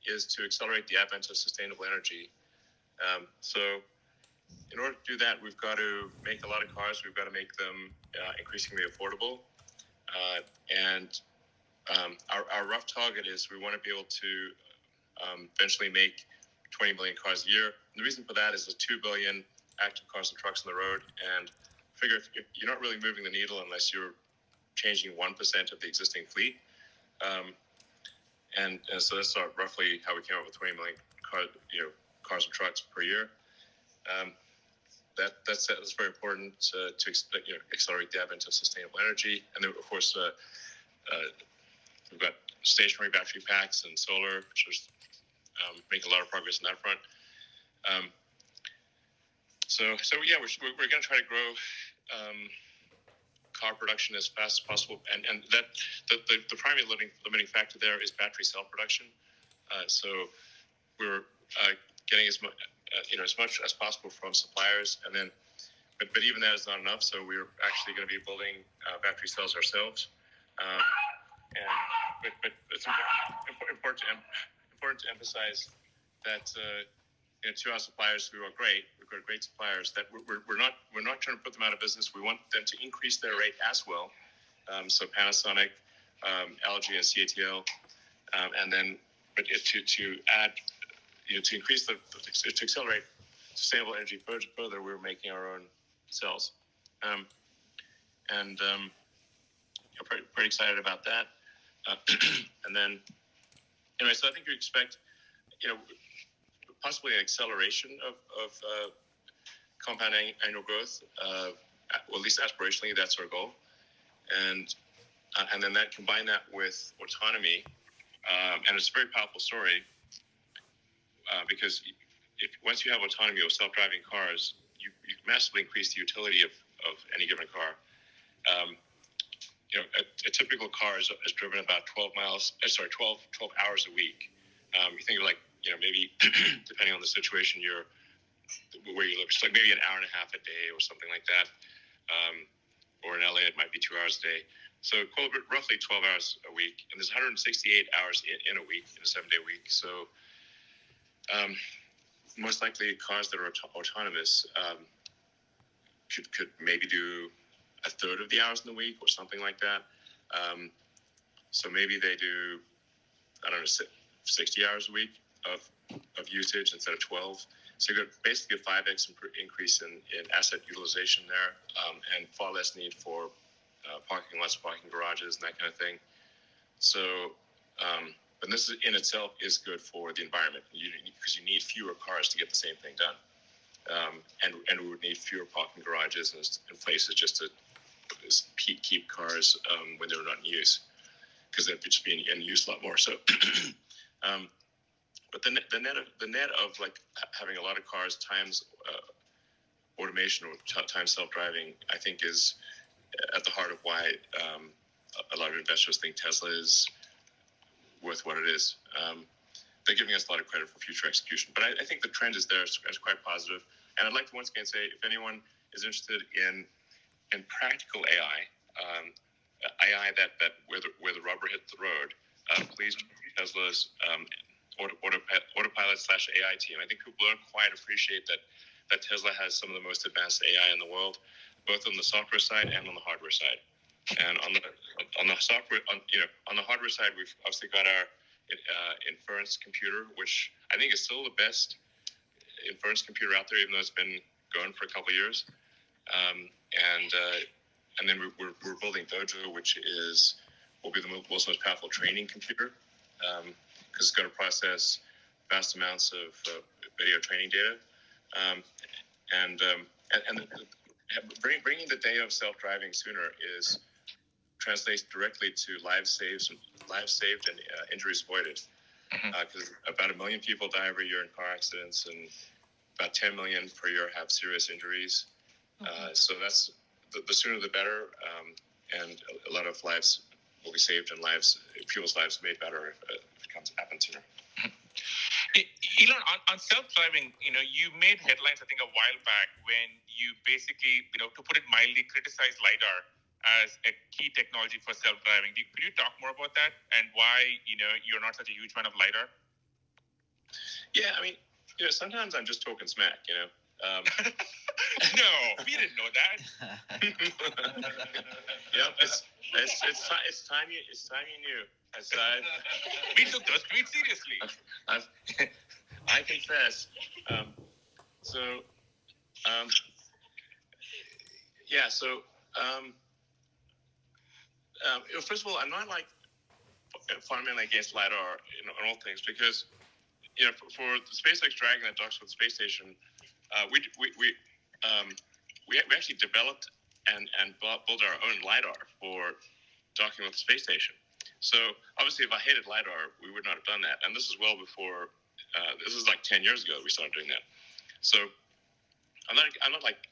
is to accelerate the advent of sustainable energy. So in order to do that, we've got to make a lot of cars. We've got to make them increasingly affordable. And our rough target is we want to be able to eventually make 20 million cars a year. And the reason for that is the 2 billion active cars and trucks on the road, and figure if you're not really moving the needle unless you're changing 1% of the existing fleet. And so that's roughly how we came up with 20 million cars and trucks per year. That's very important to accelerate the advent of sustainable energy. And then, of course, we've got stationary battery packs and solar, which is making a lot of progress on that front. So yeah, we're going to try to grow car production as fast as possible, and that the primary limiting factor there is battery cell production. So we're getting as much as possible from suppliers, and then but even that is not enough. So we're actually going to be building battery cells ourselves. But it's important to emphasize that to our suppliers who are great, we've got great suppliers, that we're not trying to put them out of business. We want them to increase their rate as well. So Panasonic, LG, and CATL, and then to add, to increase to accelerate sustainable energy further, we're making our own cells, and pretty excited about that. And then, anyway, so I think you expect, possibly an acceleration of compounding annual growth, well, at least aspirationally, that's our goal. And then combine that with autonomy, and it's a very powerful story, because once you have autonomy with self-driving cars, you massively increase the utility of any given car. A typical car is driven about 12 hours a week. You think of maybe depending on the situation where you live, it's like maybe an hour and a half a day or something like that. Or in LA, it might be 2 hours a day. So roughly 12 hours a week, and there's 168 hours in a week, in a 7-day week. So most likely cars that are autonomous could maybe do a third of the hours in the week or something like that. So maybe they do, 60 hours a week of usage instead of 12. So you got basically a 5x increase in asset utilization there, and far less need for parking lots, parking garages, and that kind of thing. So, but this in itself is good for the environment, because you need fewer cars to get the same thing done, and we would need fewer parking garages and places just to keep cars when they're not in use, because they'd just be in use a lot more. So, but the net of having a lot of cars times automation or times self-driving, I think, is at the heart of why a lot of investors think Tesla is worth what it is. They're giving us a lot of credit for future execution, but I think the trend is there. It's quite positive. And I'd like to once again say, if anyone is interested in practical AI, AI that where the rubber hits the road, please join Tesla's autopilot/AI team. I think people don't quite appreciate that Tesla has some of the most advanced AI in the world, both on the software side and on the hardware side. And on the software, on the hardware side, we've obviously got our inference computer, which I think is still the best inference computer out there, even though it's been going for a couple of years. And then we're building Doge, which will be the most powerful training computer, because it's going to process vast amounts of video training data, and bringing the day of self-driving sooner translates directly to lives saved and injuries avoided. Because about 1 million people die every year in car accidents, and about 10 million per year have serious injuries. So that's the sooner the better, and a lot of lives will be saved, and people's lives made better if it happens sooner. Elon, on self-driving, you made headlines, I think, a while back when you basically, to put it mildly, criticized Lidar as a key technology for self-driving. Could you talk more about that and why, you're not such a huge fan of Lidar? Yeah, I mean, sometimes I'm just talking smack, No, we didn't know that. Yep, it's time you knew. We took those tweets seriously. I confess. First of all, I'm not like fundamentally against Lidar in all things, because for the SpaceX Dragon that docks with the space station, we actually developed and built our own Lidar for docking with the space station. So obviously, if I hated Lidar, we would not have done that. And this is well before. This is like 10 years ago we started doing that. So I'm not like,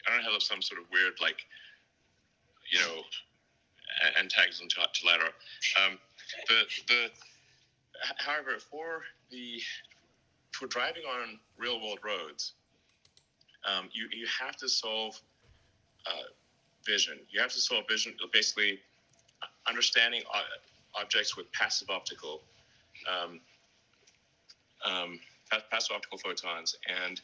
I don't have some sort of weird antagonism to Lidar. However, for driving on real world roads, you have to solve vision. You have to solve vision, basically understanding objects with passive optical photons, and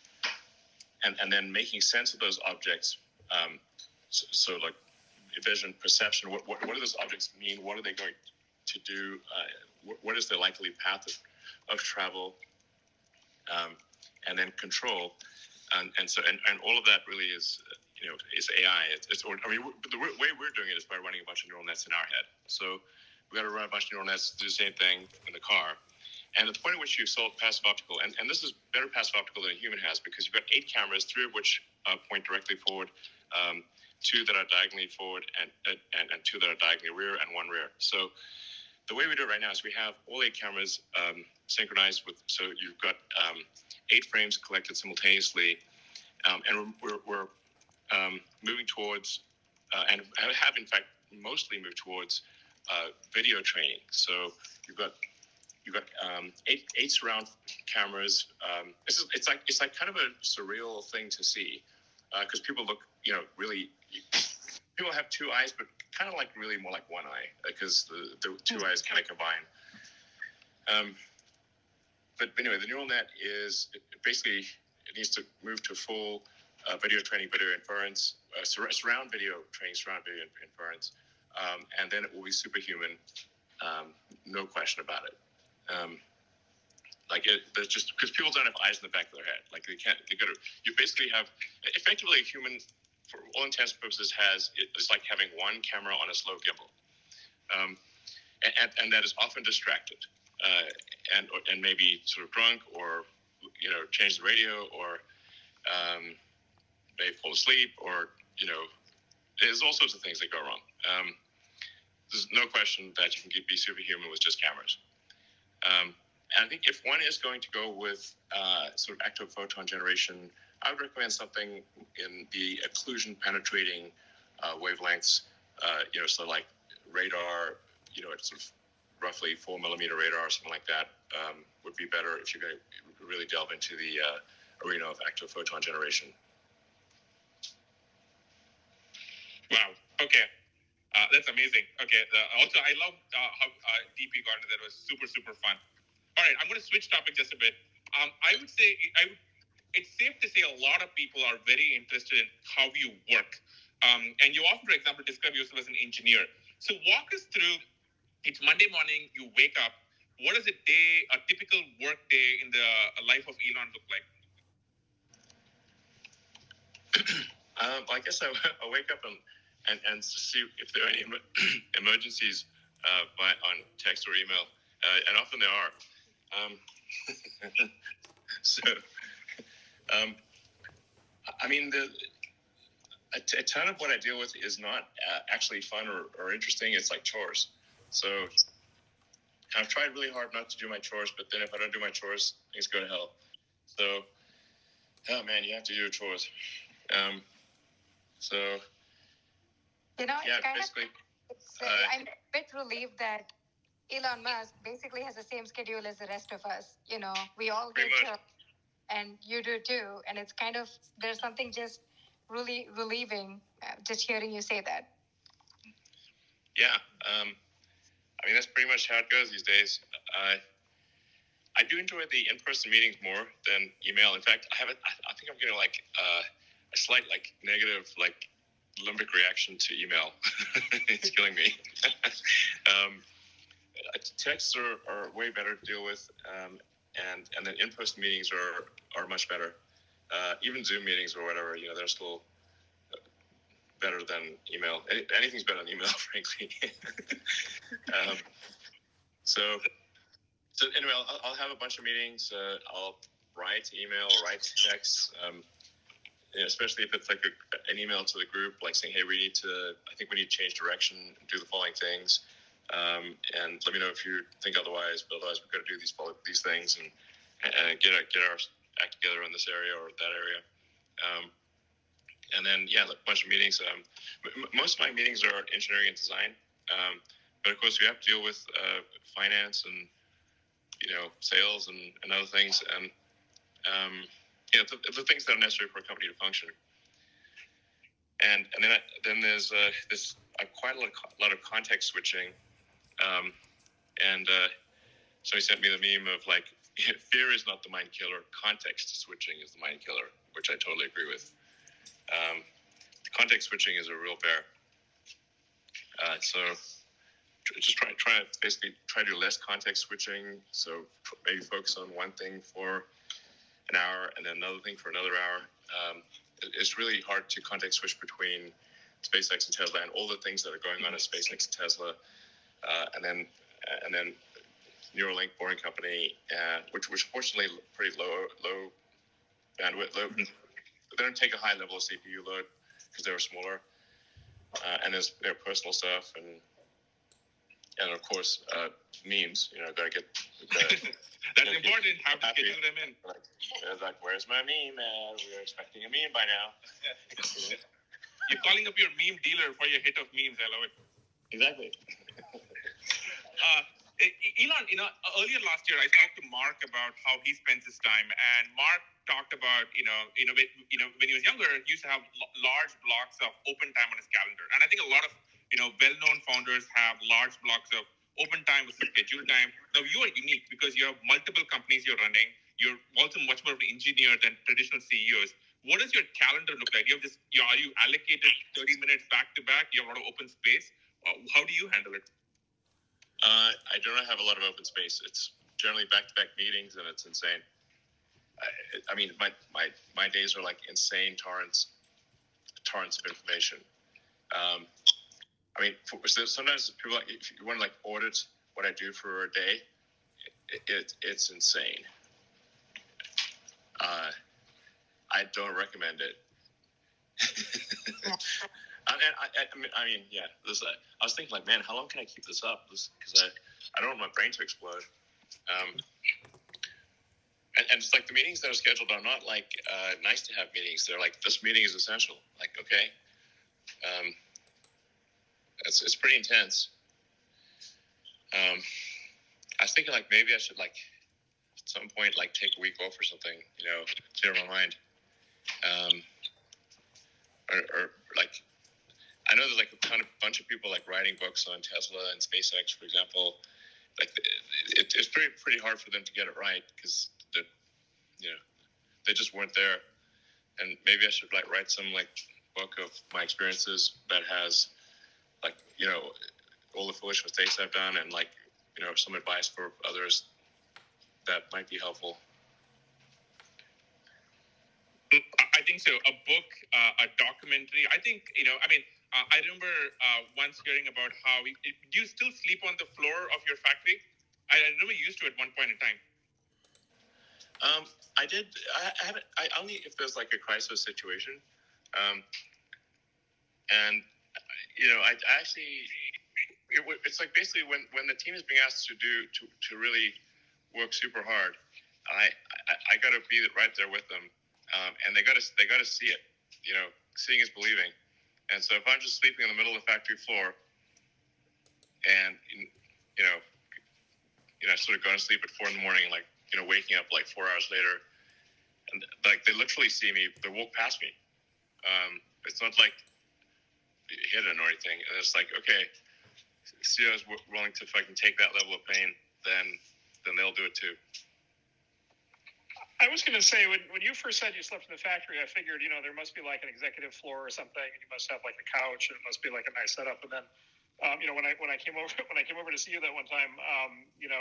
then making sense of those objects. So like vision, perception. What do those objects mean? What are they going to do? What is their likely path of travel? And then control, and all of that really is AI. The way we're doing it is by running a bunch of neural nets in our head. So we got to run a bunch of neural nets to do the same thing in the car. And at the point at which you solve passive optical, and this is better passive optical than a human has, because you've got 8 cameras, 3 of which point directly forward, 2 that are diagonally forward, and 2 that are diagonally rear, and 1 rear. So the way we do it right now is we have all 8 cameras synchronized with, so you've got 8 frames collected simultaneously, and we're moving towards, and have in fact mostly moved towards video training. So you've got 8 surround cameras. It's like kind of a surreal thing to see, because people look, really, people have 2 eyes, but kind of like really more like 1 eye, because the 2 eyes kind of combine. But anyway, the neural net it needs to move to full video training, video inference, surround video training, surround video inference, and then it will be superhuman, no question about it. There's just, because people don't have eyes in the back of their head. You basically have, effectively, a human, for all intents and purposes, it's like having 1 camera on a slow gimbal. And that is often distracted, and maybe sort of drunk, or, change the radio, or may fall asleep, or, there's all sorts of things that go wrong. There's no question that you can be superhuman with just cameras. And I think if one is going to go with sort of active photon generation, I would recommend something in the occlusion penetrating wavelengths, so like radar, it's sort of roughly 4 millimeter radar or something like that, would be better if you're going to really delve into the arena of active photon generation. Wow. Okay. That's amazing. Okay. Also, I love how deep you got into that. It was super, super fun. All right. I'm going to switch topic just a bit. I would say it's safe to say a lot of people are very interested in how you work. And you often, for example, describe yourself as an engineer. So walk us through, it's Monday morning, you wake up. What does a typical work day in the life of Elon look like? I guess I wake up and see if there are any emergencies on text or email, and often there are. A ton of what I deal with is not actually fun or interesting. It's like chores. So I've tried really hard not to do my chores, but then if I don't do my chores, things go to hell. So, oh man, you have to do your chores. I'm a bit relieved that Elon Musk basically has the same schedule as the rest of us. We all get to, and you do too. And it's kind of, there's something just really relieving just hearing you say that. Yeah. That's pretty much how it goes these days. I do enjoy the in-person meetings more than email. In fact, I think I'm getting like a slight like negative like limbic reaction to email. It's killing me. Texts are way better to deal with, and then in-person meetings are much better. Even Zoom meetings or whatever, they're still better than email. Anything's better than email, frankly. So anyway, I'll have a bunch of meetings. I'll write email, write text, especially if it's like an email to the group, like saying, hey, I think we need to change direction, do the following things. And let me know if you think otherwise, but otherwise we've got to do these things and get our act together in this area or that area. And then, a bunch of meetings. Most of my meetings are engineering and design. But of course, we have to deal with finance and, sales and other things. And, the things that are necessary for a company to function. And then there's quite a lot of context switching. So he sent me the meme of like, fear is not the mind killer. Context switching is the mind killer, which I totally agree with. Context switching is a real bear. So just try to do less context switching. So maybe focus on one thing for an hour and then another thing for another hour. It's really hard to context switch between SpaceX and Tesla and all the things that are going on at SpaceX and Tesla, and then Neuralink, Boring Company, which fortunately pretty low bandwidth. They don't take a high level of CPU load because they were smaller, and there's their personal stuff and of course memes. Gotta get. That's important. How to schedule them in. Like, where's my meme? We're expecting a meme by now. You're calling up your meme dealer for your hit of memes. I love it. Exactly. Elon, earlier last year I spoke to Marc about how he spends his time, and Marc talked about, when he was younger, he used to have large blocks of open time on his calendar, and I think a lot of, well-known founders have large blocks of open time versus scheduled time. Now you are unique because you have multiple companies you're running. You're also much more of an engineer than traditional CEOs. What does your calendar look like? Are you allocated 30 minutes back to back? You have a lot of open space. How do you handle it? I don't have a lot of open space. It's generally back-to-back meetings, and it's insane. I mean, my days are like insane torrents of information. Sometimes people if you want to audit what I do for a day, it's insane. I don't recommend it. I was thinking man, how long can I keep this up? Because I don't want my brain to explode. And it's like the meetings that are scheduled are not nice to have meetings. They're like, this meeting is essential. Okay. It's pretty intense. I was thinking maybe I should at some point take a week off or something, clear my mind. Or I know there's a bunch of people writing books on Tesla and SpaceX, for example. It's pretty hard for them to get it right because they just weren't there. And maybe I should write some book of my experiences that has all the foolish mistakes I've done and some advice for others that might be helpful. I think so. A book, a documentary. I think, I remember once hearing about how do you still sleep on the floor of your factory? I remember you used to at one point in time. I did. I haven't. I only if there's a crisis situation. And I actually, it's basically when the team is being asked to really work super hard, I got to be right there with them, and they got to see it. Seeing is believing. And so if I'm just sleeping in the middle of the factory floor, and sort of going to sleep at 4 a.m, waking up 4 hours later, and they literally see me. They walk past me. It's not hidden or anything. And it's okay, CEOs willing to fucking take that level of pain, then they'll do it too. I was going to say, when you first said you slept in the factory, I figured, there must be like an executive floor or something, and you must have like a couch, and it must be like a nice setup. And then, when I came over to see you that one time,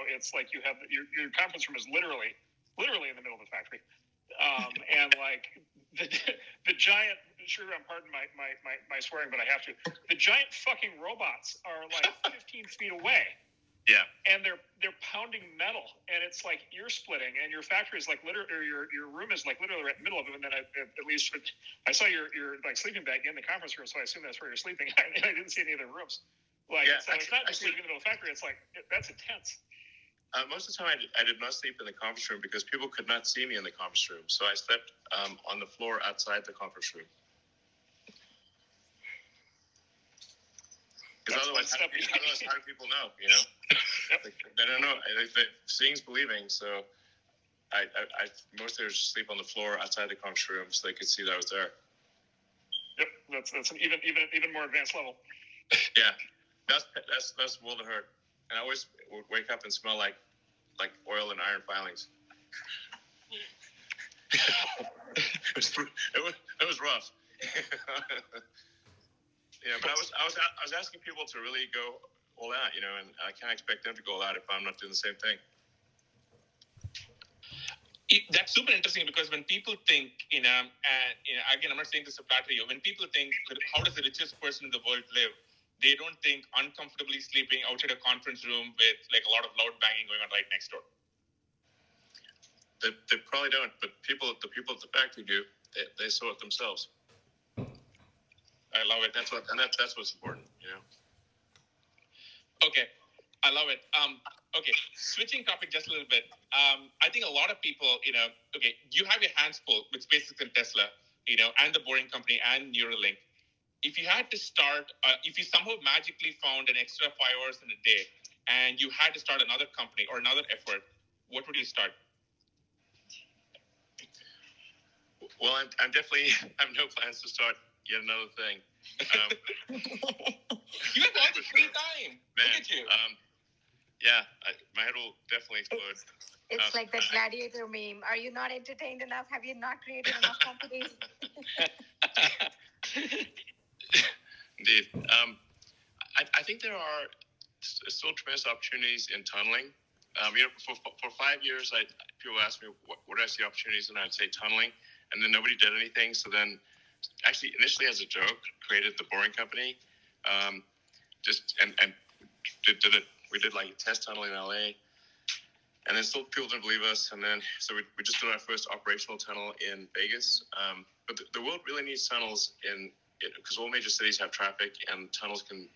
it's like you have your conference room is literally in the middle of the factory, and like the giant. Sure, pardon my swearing, but I have to. The giant fucking robots are like 15 feet away. Yeah, and they're pounding metal, and it's like ear splitting. And your factory is like literally, or your room is like literally right in the middle of it. And then at least I saw your like sleeping bag in the conference room, so I assume that's where you're sleeping. And I didn't see any other rooms. Like, so it's not just sleeping in the middle of the factory. It's like that's intense. Most of the time, I did not sleep in the conference room because people could not see me in the conference room. So I slept on the floor outside the conference room. Because otherwise, how do people know? Yep. They don't know. Seeing's believing. So I mostly just sleep on the floor outside the conference room so they could see that I was there. Yep, that's an even more advanced level. Yeah, that's world of hurt. And I always would wake up and smell like oil and iron filings. it was rough. Yeah, but I was asking people to really go all out, and I can't expect them to go all out if I'm not doing the same thing. That's super interesting because when people think, again, I'm not saying this to flatter you. When people think, how does the richest person in the world live? They don't think uncomfortably sleeping outside a conference room with like a lot of loud banging going on right next door. They probably don't, but the people at the factory do. They saw it themselves. I love it. That's what's important, Okay, I love it. Okay, switching topic just a little bit. I think a lot of people, okay, you have your hands full with SpaceX and Tesla, and the Boring Company and Neuralink. If you had to start, if you somehow magically found an extra 5 hours in a day, and you had to start another company or another effort, what would you start? Well, I'm definitely have no plans to start yet another thing. You have all the free time. Man, look at you. Yeah, my head will definitely explode. It's like that gladiator meme. Are you not entertained enough? Have you not created enough companies? Indeed. I think there are still tremendous opportunities in tunneling. For 5 years, people asked me what I see opportunities, and I'd say tunneling, and then nobody did anything. So then, actually, initially as a joke, created the Boring Company, and did it. We did like a test tunnel in LA, and then still people didn't believe us. And then so we just did our first operational tunnel in Vegas. But the world really needs tunnels because all major cities have traffic, and tunnels can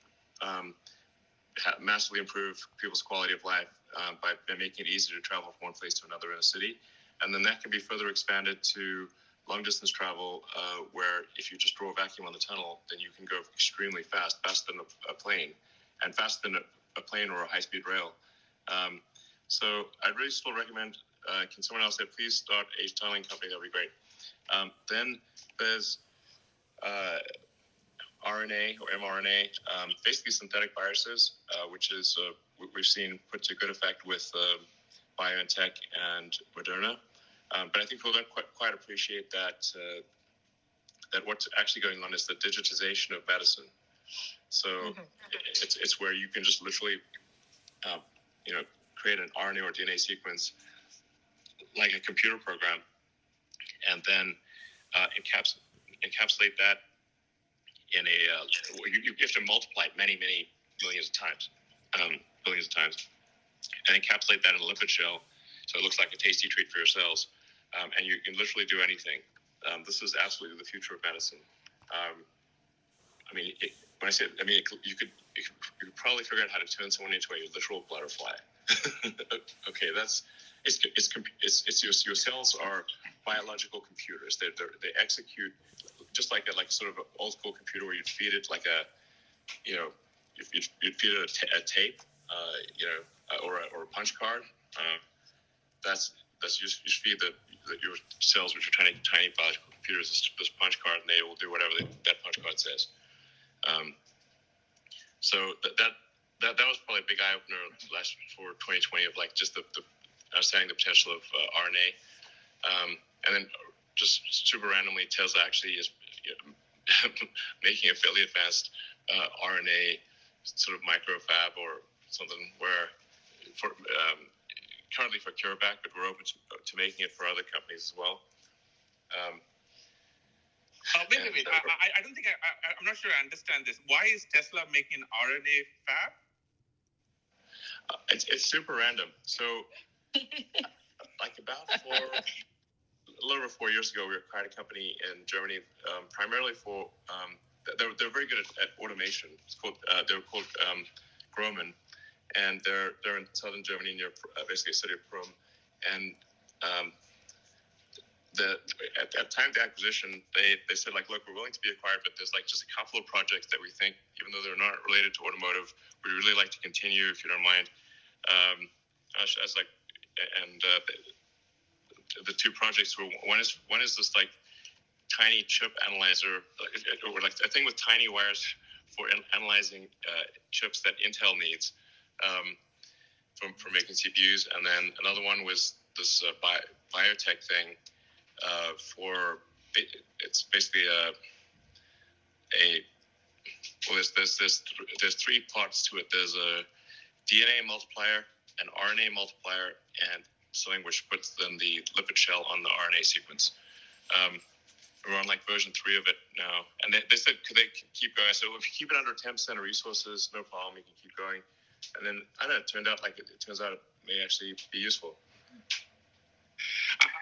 massively improve people's quality of life by making it easier to travel from one place to another in a city. And then that can be further expanded to long-distance travel, where if you just throw a vacuum on the tunnel, then you can go extremely fast, faster than a plane, and faster than a plane or a high-speed rail. So I'd really still recommend, can someone else say, please start a tunneling company? That'd be great. Then there's RNA or mRNA, basically synthetic viruses, which is we've seen put to good effect with BioNTech and Moderna. But I think people don't quite appreciate that what's actually going on is the digitization of medicine. So it's where you can just literally, create an RNA or DNA sequence like a computer program, and then encapsulate that in you have to multiply it many millions of times, billions of times, and encapsulate that in a lipid shell, so it looks like a tasty treat for your cells, and you can literally do anything. This is absolutely the future of medicine. You could probably figure out how to turn someone into a literal butterfly. Okay, your cells are biological computers. They execute just like a sort of an old school computer where you'd feed it like you'd feed it a tape, or a punch card. That's you just feed your cells, which are tiny biological computers, this punch card, and they will do whatever that punch card says. So that was probably a big eye opener for 2020 of like just the understanding the potential of RNA. And then just super randomly, Tesla actually is making a fairly advanced RNA sort of microfab or something where currently for CureVac, but we're open to making it for other companies as well. Wait. I don't think I'm not sure I understand this. Why is Tesla making an RNA fab? It's super random. So, like a little over 4 years ago, we acquired a company in Germany, primarily for they're very good at automation. They're called Groman, and they're in southern Germany near basically a city of Prum. And at the time of the acquisition, they said like, look, we're willing to be acquired, but there's like just a couple of projects that we think, even though they're not related to automotive, we'd really like to continue if you don't mind. I was like, and the two projects were one is this like tiny chip analyzer, or like a thing with tiny wires for analyzing chips that Intel needs for making CPUs, and then another one was this biotech thing it's basically there's three parts to it. There's a DNA multiplier, an RNA multiplier, and something which puts then the lipid shell on the RNA sequence. We're on like version 3 of it now, and they said could they keep going? So if you keep it under 10% of resources, no problem, you can keep going. And then I don't know, it turns out it may actually be useful.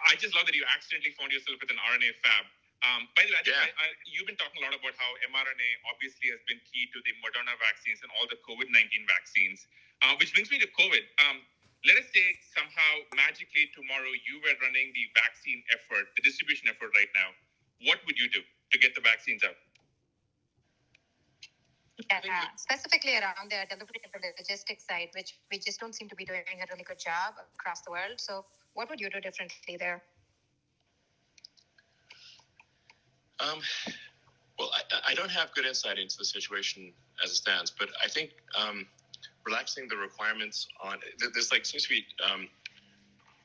I just love that you accidentally found yourself with an RNA fab. By the way, you've been talking a lot about how mRNA obviously has been key to the Moderna vaccines and all the COVID-19 vaccines, which brings me to COVID. Let us say somehow magically tomorrow you were running the vaccine effort, the distribution effort right now. What would you do to get the vaccines out? Yeah, specifically around the delivery and the logistics side, which we just don't seem to be doing a really good job across the world. So what would you do differently there? Well, I don't have good insight into the situation as it stands, but I think relaxing the requirements on there's like seems to be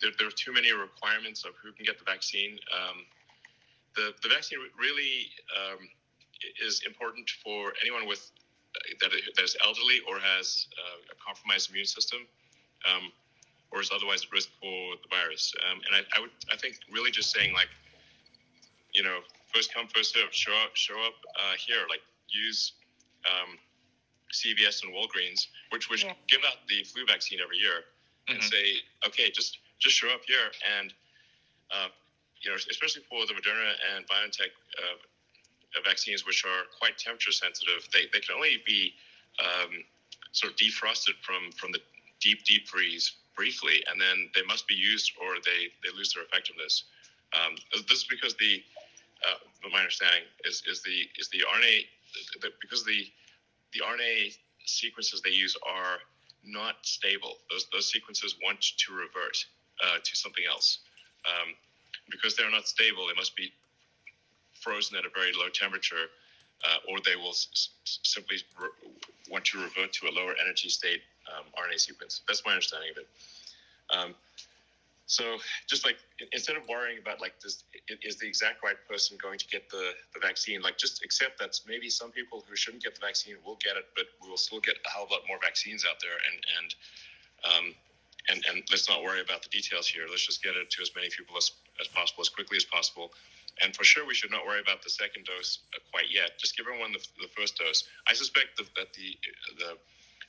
there are too many requirements of who can get the vaccine. The vaccine really is important for anyone with that is elderly or has a compromised immune system, or is otherwise at risk for the virus. And I think really just saying like, first come, first served. Show up here. Like use CVS and Walgreens, which give out the flu vaccine every year, and say, okay, just show up here, and especially for the Moderna and BioNTech vaccines, which are quite temperature sensitive, they can only be sort of defrosted from the deep freeze briefly, and then they must be used or they lose their effectiveness. This is because my understanding is the RNA because the RNA sequences they use are not stable. Those sequences want to revert to something else. Because they're not stable, they must be frozen at a very low temperature, or they will simply want to revert to a lower energy state RNA sequence. That's my understanding of it. So just like, instead of worrying about like this, is the exact right person going to get the vaccine, like just accept that maybe some people who shouldn't get the vaccine will get it, but we will still get a hell of a lot more vaccines out there. And let's not worry about the details here. Let's just get it to as many people as possible, as quickly as possible. And for sure, we should not worry about the second dose quite yet. Just give everyone the first dose. I suspect that the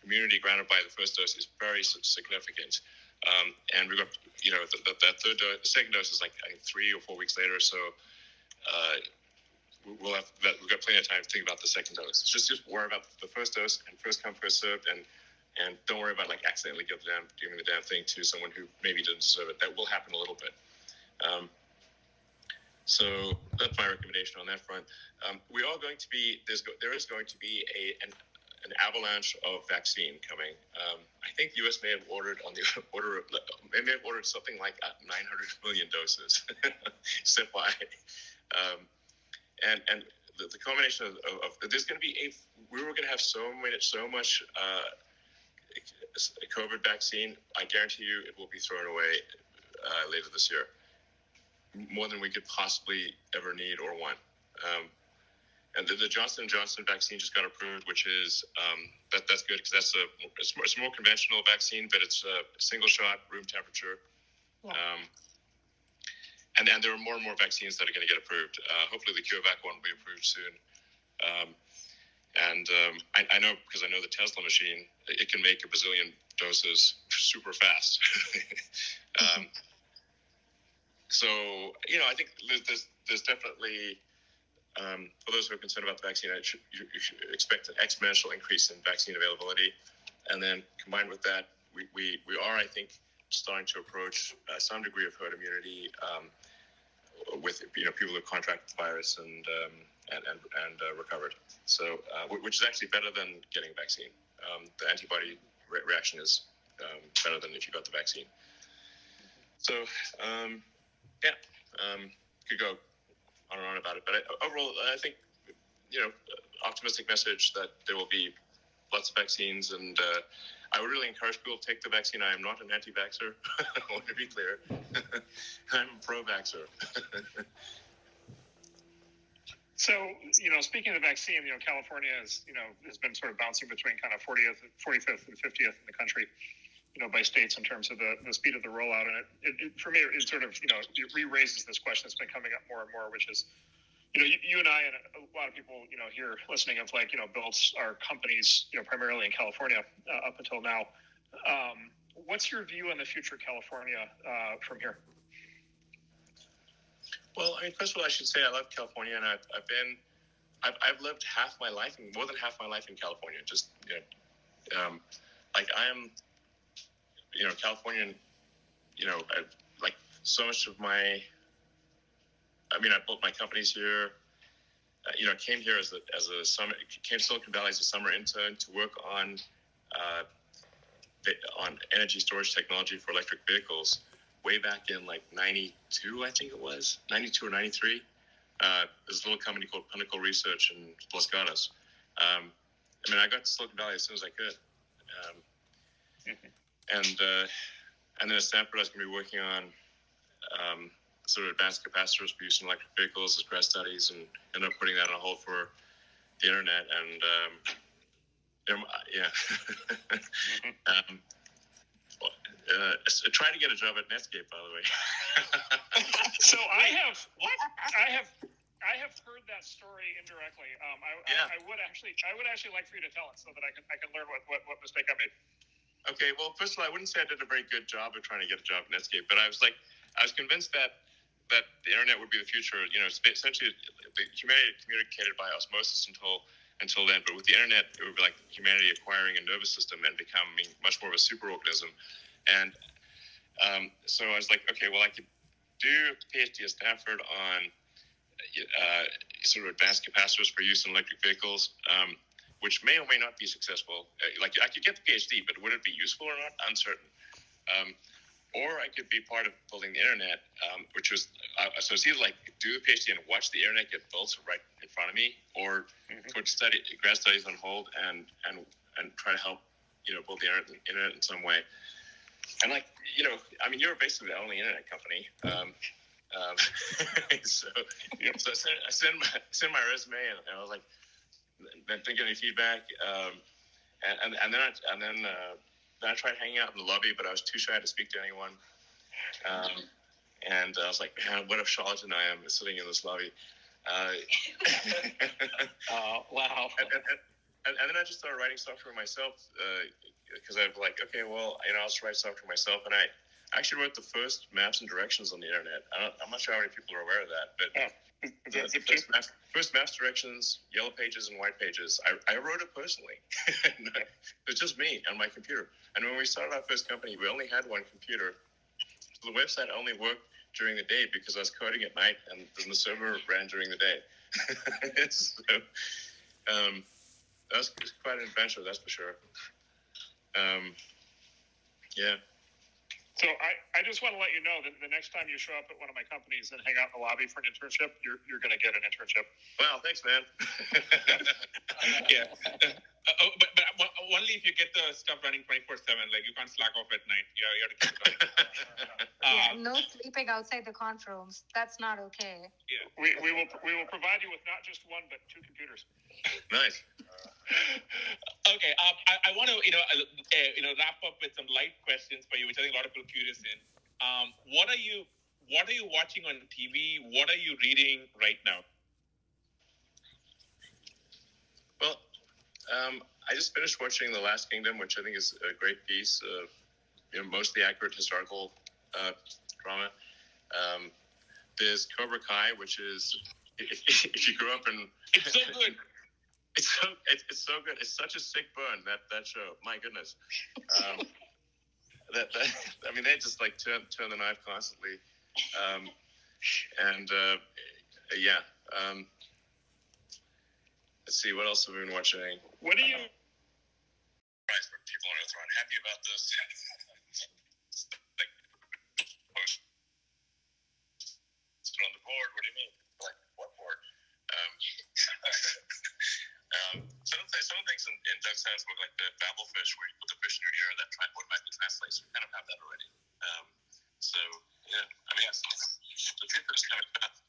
immunity granted by the first dose is very significant. And we got, that third dose, the second dose is like I think 3 or 4 weeks later. So we've got plenty of time to think about the second dose. Just worry about the first dose and first come, first served, and don't worry about like accidentally giving the damn thing to someone who maybe didn't deserve it. That will happen a little bit. So that's my recommendation on that front. We are going to be there is going to be an avalanche of vaccine coming. I think the U.S. may have ordered something like 900 million doses. FY. And the combination of there's going to be we were going to have so much COVID vaccine. I guarantee you it will be thrown away later this year. more than we could possibly ever need or want. And the Johnson & Johnson vaccine just got approved, which is that's good because it's a more conventional vaccine, but it's a single shot, room temperature. Yeah. And there are more and more vaccines that are going to get approved. Hopefully the CureVac one will be approved soon. I know, because I know the Tesla machine, it can make a bazillion doses super fast. So, I think there's definitely, for those who are concerned about the vaccine, you should expect an exponential increase in vaccine availability. And then combined with that, we are, I think, starting to approach some degree of herd immunity with people who contract the virus and recovered. So, which is actually better than getting a vaccine. The antibody reaction is better than if you got the vaccine. So, could go on and on about it. But overall, I think, optimistic message that there will be lots of vaccines. And I would really encourage people to take the vaccine. I am not an anti-vaxxer. I want to be clear. I'm a pro-vaxxer. So, speaking of the vaccine, California has been sort of bouncing between kind of 45th and 50th in the country, by states in terms of the speed of the rollout. And it for me, it sort of, it re-raises this question that's been coming up more and more, which is, you and I and a lot of people, here listening have built our companies, primarily in California up until now. What's your view on the future of California from here? Well, first of all, I should say I love California, and I've lived half my life, and more than half my life in California. Just, I am, Californian, so much of my, I built my companies here. Came here as a summer, came to Silicon Valley as a summer intern to work on energy storage technology for electric vehicles way back in 92, I think it was 92 or 93. There's a little company called Pinnacle Research in Los Gatos. I got to Silicon Valley as soon as I could. And then at Stanford, I was going to be working on sort of advanced capacitors for use in electric vehicles as grad studies, and ended up putting that on hold for the internet. And try to get a job at Netscape, by the way. So I have heard that story indirectly. I would actually like for you to tell it so that I can learn what mistake I made. Okay, well, first of all, I wouldn't say I did a very good job of trying to get a job at Netscape, but I was convinced that the internet would be the future. Essentially, the humanity communicated by osmosis until then, but with the internet, it would be like humanity acquiring a nervous system and becoming much more of a superorganism. And so I was like, okay, well, I could do a PhD at Stanford on sort of advanced capacitors for use in electric vehicles, which may or may not be successful. I could get the PhD, but would it be useful or not? Uncertain. Or I could be part of building the internet, which was so it's either do the PhD and watch the internet get built right in front of me, or put grad studies on hold and try to help build the internet in some way. And you're basically the only internet company. So I send my resume, and I was like, didn't get any feedback. And then I tried hanging out in the lobby, but I was too shy to speak to anyone. And I was like, man, what a charlatan I am sitting in this lobby. Wow. And then I just started writing software myself because I was like, okay, well, I'll just write software myself. And I actually wrote the first maps and directions on the internet. I'm not sure how many people are aware of that, but the first maps, directions, yellow pages, and white pages, I wrote it personally. It's just me on my computer. And when we started our first company, we only had one computer. So the website only worked during the day because I was coding at night, and then the server ran during the day. So that was quite an adventure, that's for sure. Yeah. So I just want to let you know that the next time you show up at one of my companies and hang out in the lobby for an internship, you're going to get an internship. Wow, thanks, man. Yeah. But only if you get the stuff running 24/7. Like you can't slack off at night. Yeah, you have to keep it Yeah, running. no sleeping outside the conf rooms. That's not okay. Yeah. We will provide you with not just one but two computers. Nice. Okay. I want to wrap up with some light questions for you, which I think a lot of people are curious in. What are you watching on TV? What are you reading right now? Well, I just finished watching The Last Kingdom, which I think is a great piece of mostly accurate historical drama. There's Cobra Kai, which is if you grew up in. It's so good. It's so good. It's such a sick burn, that show. My goodness. They just like turn the knife constantly. Let's see, what else have we been watching? What do you? People on Earth are unhappy about this. It's on the board. What do you mean? Like what board? Some of the things in Doug's House look like the babblefish, where you put the fish in your ear and then try and automatically translate. So we kind of have that already. The truth is kind of tough.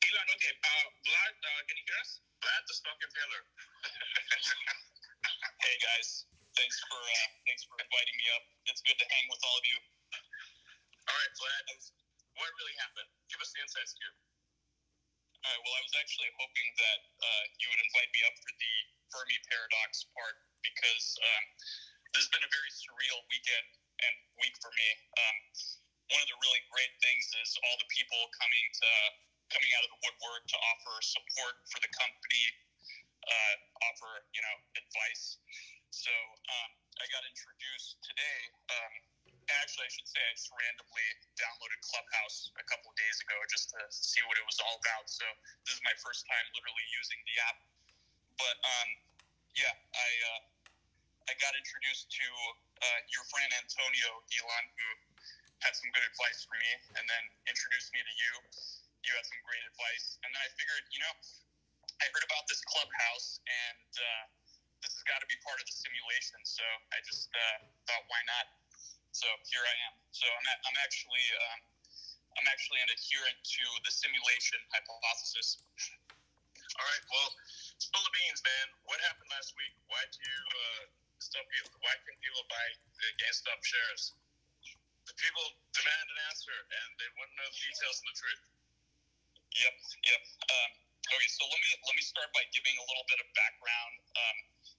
Elon, okay. Vlad, can you hear us? Vlad the Stalker Taylor. Hey guys, thanks for inviting me up. It's good to hang with all of you. All right, Vlad, what really happened? Give us the inside scoop. All right, well, I was actually hoping that you would invite me up for the Fermi paradox part because this has been a very surreal weekend and week for me. One of the really great things is all the people coming out of the woodwork to offer support for the company, offer advice. So I got introduced today. Actually, I should say I just randomly downloaded Clubhouse a couple of days ago just to see what it was all about. So this is my first time literally using the app. But I got introduced to your friend Antonio, Elon, who had some good advice for me, and then introduced me to you. You had some great advice, and then I figured, I heard about this Clubhouse, and this has got to be part of the simulation. So I just thought, why not? So here I am. So I'm actually an adherent to the simulation hypothesis. All right. Well, spill the beans, man. What happened last week? Why couldn't people buy the Gamestop shares? The people demand an answer, and they want to know the details and the truth. Yep. Okay, so let me start by giving a little bit of background.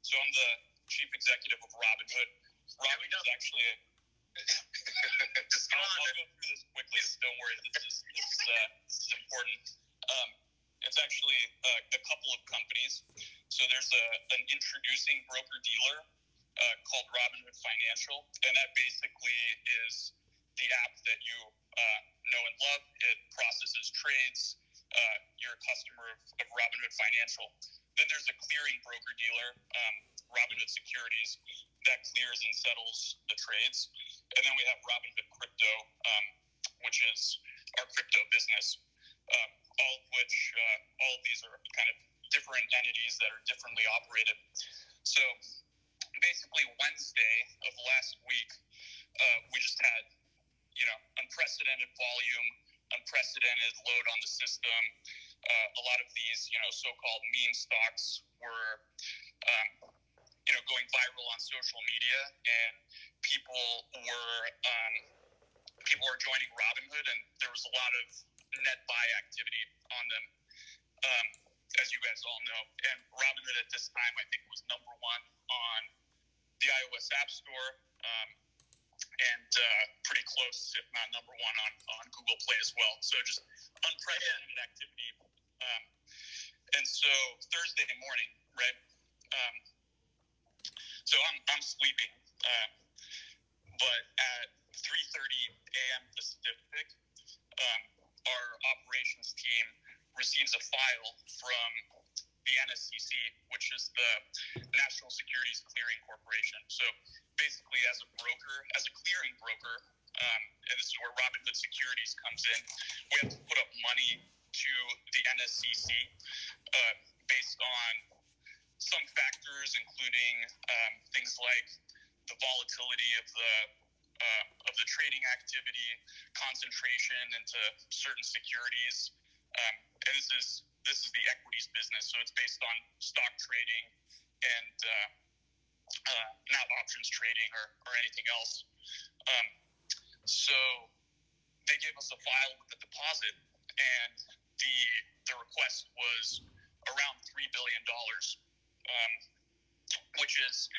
So I'm the chief executive of Robinhood. Robinhood is actually I'll go through this quickly. Don't worry, this is important. It's actually a couple of companies. So there's an introducing broker-dealer called Robinhood Financial, and that basically is the app that you know and love. It processes trades. You're a customer of Robinhood Financial. Then there's a clearing broker-dealer, Robinhood Securities, that clears and settles the trades. And then we have Robinhood Crypto, which is our crypto business. All of these are kind of different entities that are differently operated. So basically Wednesday of last week, we just had, unprecedented volume, unprecedented load on the system. A lot of these, so-called meme stocks were, going viral on social media, and people were joining Robinhood, and there was a lot of net buy activity on them, as you guys all know. And Robinhood at this time, I think, was number one on the iOS App Store, and pretty close, if not number one, on Google Play as well. So just unprecedented activity. And so Thursday morning, right? So I'm sleeping, but at 3:30 a.m. Pacific, our operations team receives a file from the NSCC, which is the National Securities Clearing Corporation. So basically, as a broker, as a clearing broker, and this is where Robinhood Securities comes in, we have to put up money to the NSCC based on some factors, including things like the volatility of the trading activity, concentration into certain securities, and this is the equities business, so it's based on stock trading and not options trading or anything else. So they gave us a file with the deposit, and the request was around $3 billion, which is,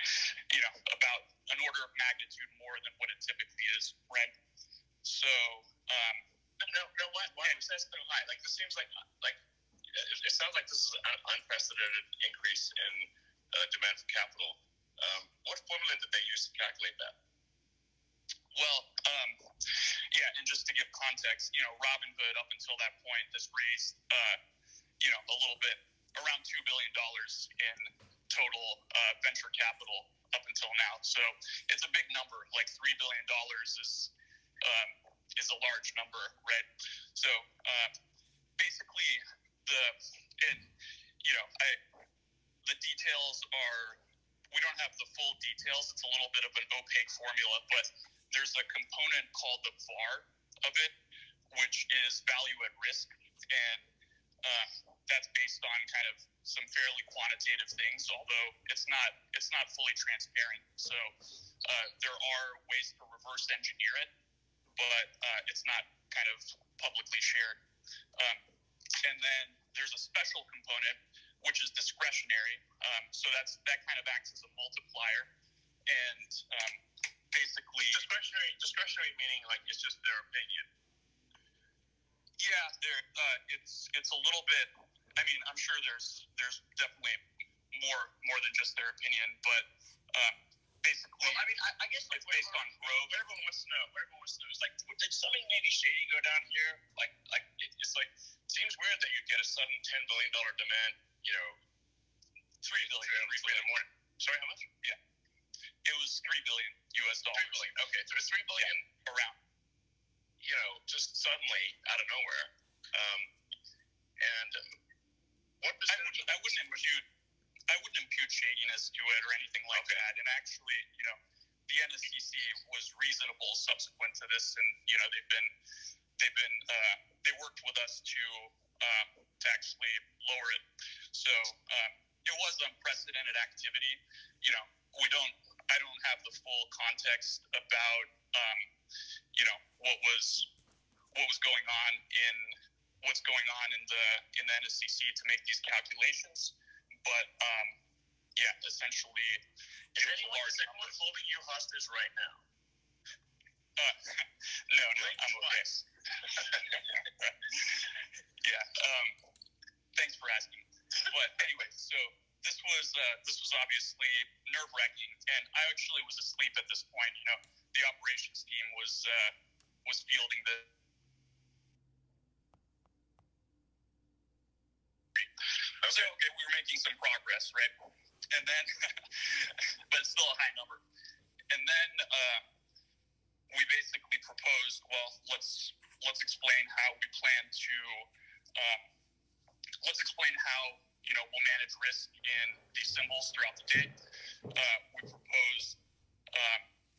about an order of magnitude more than what it typically is, right? So, why was that so high? Like, this seems like it sounds like this is an unprecedented increase in demand for capital. What formula did they use to calculate that? Well, and just to give context, Robinhood up until that point has raised, a little bit, around $2 billion in total venture capital up until now. So it's a big number. Like $3 billion is a large number, right? So basically, the details are, we don't have the full details. It's a little bit of an opaque formula, but there's a component called the VAR of it, which is value at risk, and that's based on kind of some fairly quantitative things, although it's not fully transparent. So there are ways to reverse engineer it, but it's not kind of publicly shared. And then there's a special component, which is discretionary. So that kind of acts as a multiplier, and basically discretionary meaning like it's just their opinion. Yeah, it's a little bit. I mean, I'm sure there's definitely more than just their opinion, but basically, well, I mean, I guess it's based on growth. What everyone wants to know is like, did something maybe shady go down here? It's like, it seems weird that you'd get a sudden $10 billion demand. $3 billion in the morning. Sorry, how much? Yeah, it was $3 billion US. $3 billion. Okay, so it's $3 billion around. Just suddenly out of nowhere. And what percentage? I wouldn't impute shadiness to it or anything like that. And actually, the NSCC was reasonable subsequent to this, and they worked with us to actually lower it. So it was unprecedented activity. I don't have the full context about what's going on in the NSCC to make these calculations, but essentially, is anyone holding you hostage right now? No, I'm okay. Yeah. Thanks for asking. But anyway, so this was obviously nerve-wracking, and I actually was asleep at this point. The operations team was fielding the. So we were making some progress, right? And then, but it's still a high number. And then we basically proposed, well, let's explain how we plan to. Let's explain how we'll manage risk in these symbols throughout the day. We proposed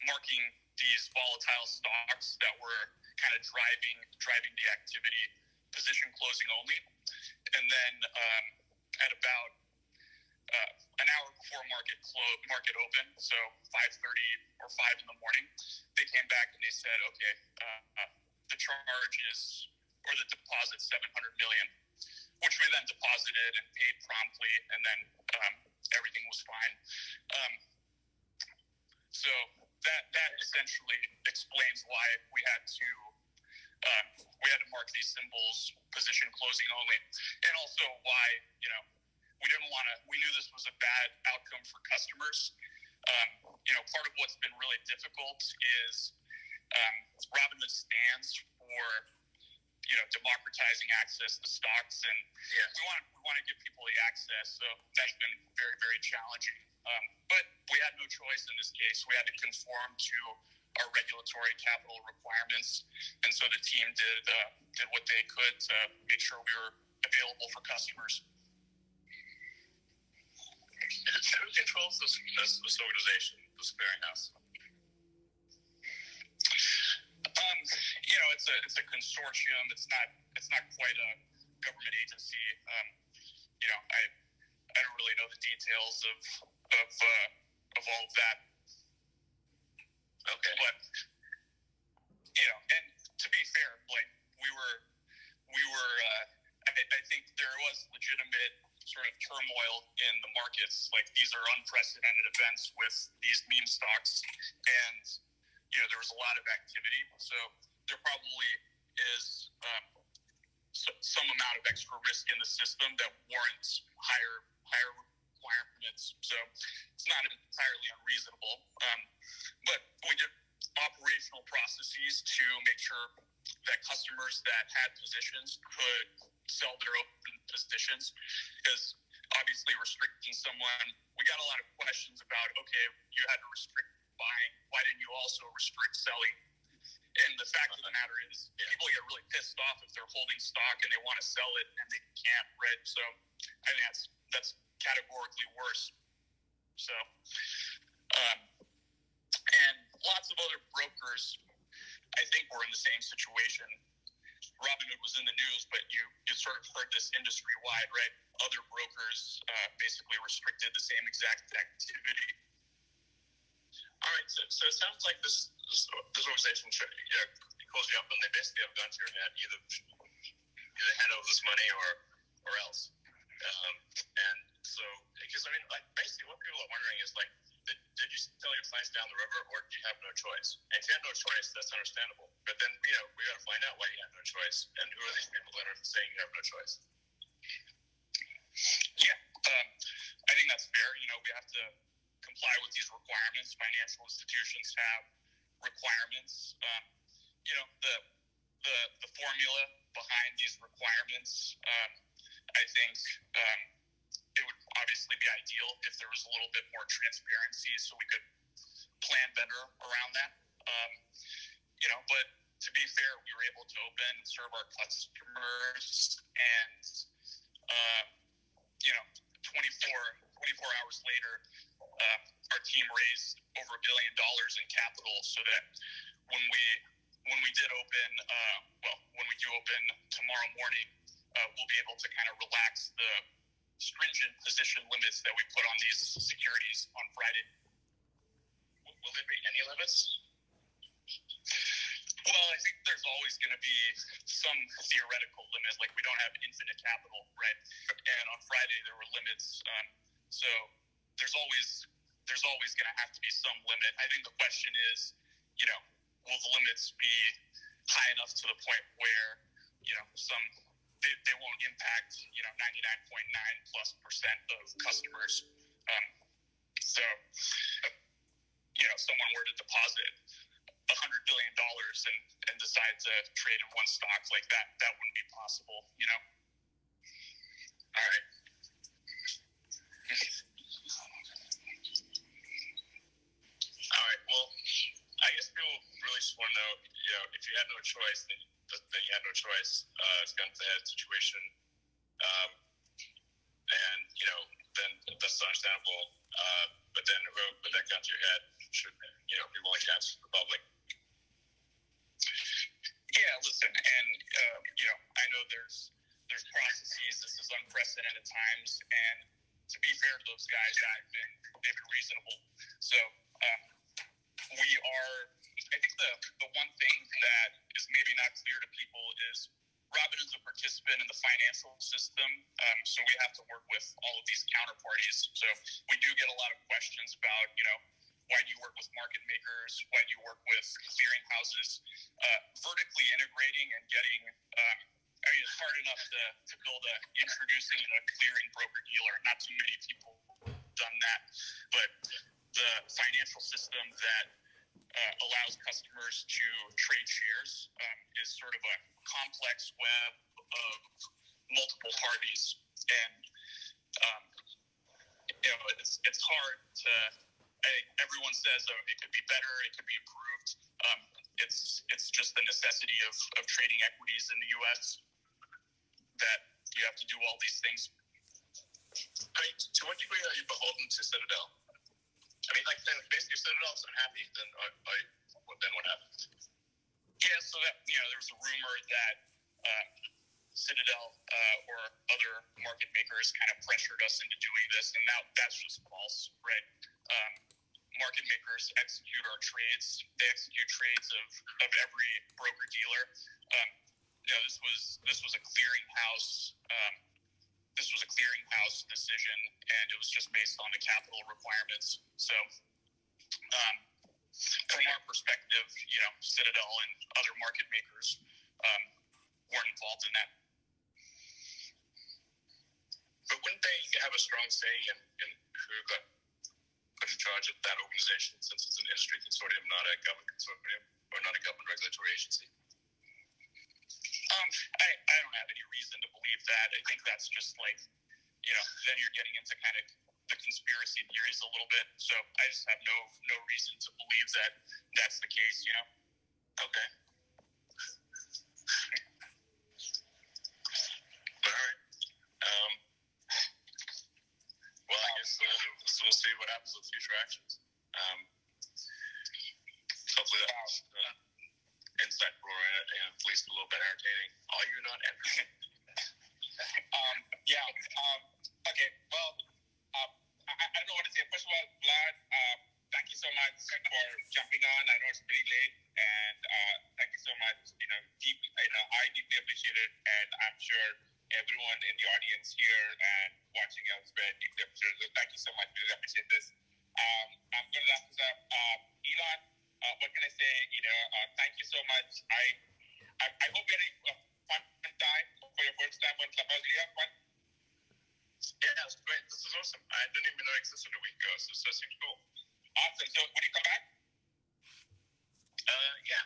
marking these volatile stocks that were kind of driving the activity, position closing only, and then at about an hour before market open, so 5:30 or 5 in the morning, they came back and they said, okay, the charge is, or the deposit, $700 million, which we then deposited and paid promptly, and then everything was fine. So that essentially explains why we had to mark these symbols position closing only, and also why we knew this was a bad outcome for customers. Part of what's been really difficult is Robinhood stands for democratizing access to stocks, and we want to give people the access. So that's been very, very challenging. But we had no choice in this case. We had to conform to our regulatory capital requirements, and so the team did what they could to make sure we were available for customers. Who controls this organization, this clearinghouse? It's a consortium. It's not quite a government agency. I don't really know the details of all of that. Okay. But and to be fair, like we were I think there was legitimate sort of turmoil in the markets. Like, these are unprecedented events with these meme stocks, and there was a lot of activity. So there probably is some amount of extra risk in the system that warrants higher requirements. So it's not entirely unreasonable. But we did operational processes to make sure that customers that had positions could sell their open positions, because obviously restricting someone, we got a lot of questions about, okay, you had to restrict buying, why didn't you also restrict selling? And the fact of the matter is, people get really pissed off if they're holding stock and they want to sell it and they can't, right? So I think that's categorically worse. So and lots of other brokers, I think, were in the same situation. Robinhood was in the news, but you sort of heard this industry-wide, right? Other brokers basically restricted the same exact activity. All right, so it sounds like this organization calls you up and they basically have a gun to your head, either hand over this money or else. And so, because basically what people are wondering is like, did you sell your clients down the river, or do you have no choice? And if you had no choice, that's understandable. But then, we got to find out why you have no choice, and who are these people that are saying you have no choice? Yeah, I think that's fair. We have to comply with these requirements. Financial institutions have requirements. The formula behind these requirements, I think. It would obviously be ideal if there was a little bit more transparency so we could plan better around that. But to be fair, we were able to open and serve our customers, and 24 hours later, our team raised over $1 billion in capital, so that when we did open, when we do open tomorrow morning, we'll be able to kind of relax the stringent position limits that we put on these securities on Friday. Will there be any limits? Well, I think there's always going to be some theoretical limit. Like, we don't have infinite capital, right? And on Friday there were limits. So there's always going to have to be some limit. I think the question is, will the limits be high enough to the point where, they won't impact 99.9+% of customers. So someone were to deposit $100 billion and decide to trade in one stock like that, that wouldn't be possible. All right. All right. Well, I guess people really just want to know, if you had no choice, then you had no choice. It's gun to head situation, and then that's understandable. But then whoever put that gun to your head should be willing to answer the public. Yeah, listen, and I know there's processes. This is unprecedented times, and to be fair to those guys, they've been reasonable. So we are. I think the one thing that is maybe not clear to people is Robinhood's a participant in the financial system, so we have to work with all of these counterparties. So we do get a lot of questions about, why do you work with market makers? Why do you work with clearing houses? Vertically integrating and getting, it's hard enough to build introducing a clearing broker-dealer. Not too many people have done that. But the financial system that allows customers to trade shares, is sort of a complex web of multiple parties, and it's hard to. I think everyone says it could be better, it could be improved. It's just the necessity of trading equities in the U.S. that you have to do all these things. I mean, to what degree are you beholden to Citadel? I mean, like, basically, if Citadel's unhappy, then what happens? Yeah, so that there was a rumor that Citadel or other market makers kind of pressured us into doing this, and now that's just false, right? Market makers execute our trades. They execute trades of every broker dealer. This was a clearinghouse. This was a clearinghouse decision, and it was just based on the capital requirements. So, from our perspective, Citadel and other market makers weren't involved in that. But wouldn't they have a strong say in who got put in charge of that organization, since it's an industry consortium, not a government consortium, or not a government regulatory agency? I don't have any reason to believe that. I think that's just like, then you're getting into kind of the conspiracy theories a little bit. So I just have no reason to believe that that's the case, Okay. All right. Well, I guess we'll see what happens with future actions. Hopefully that's insightful or at least a little bit entertaining. Are you not entertaining? Okay. Well, I don't know what to say. First of all, Vlad, thank you so much for jumping on. I know it's pretty late, and thank you so much. I deeply appreciate it, and I'm sure everyone in the audience here and watching elsewhere deeply appreciate it. So thank you so much. Really appreciate this. I'm going to wrap this up. Elon, what can I say? Thank you so much. I hope you had a fun time for your first time on Clubhouse. Did you have fun? Yeah, it was great. This is awesome. I didn't even know it existed a week ago, so it seems cool. Awesome. So, would you come back? Yeah.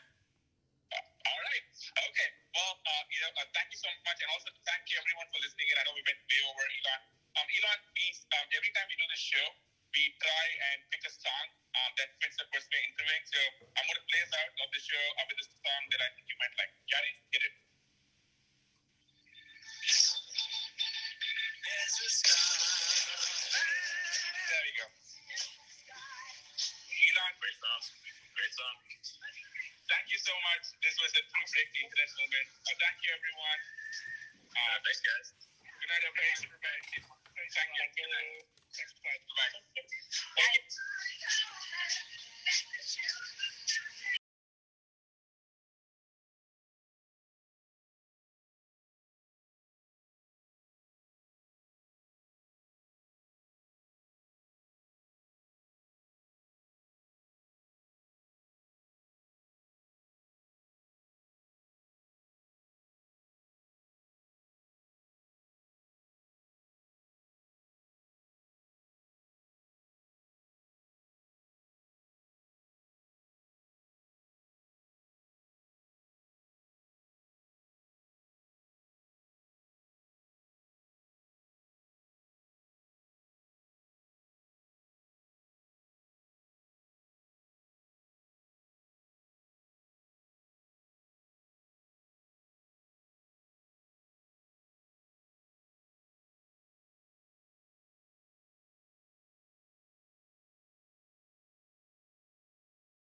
All right. Okay. Well, thank you so much, and also thank you everyone for listening in. I know we went way over, Elon. Elon, please, every time we do this show, we try and pick a song that fits the person we're interviewing. So I'm going to play us out of the show with this song that I think you might like. Garry, hit it. There we go. Elon, Great song. Great song. Thank you so much. This was a true break the internet moment. Thank you, everyone. Thanks, guys. Good night, everybody. Thank you. Thank you. Bye.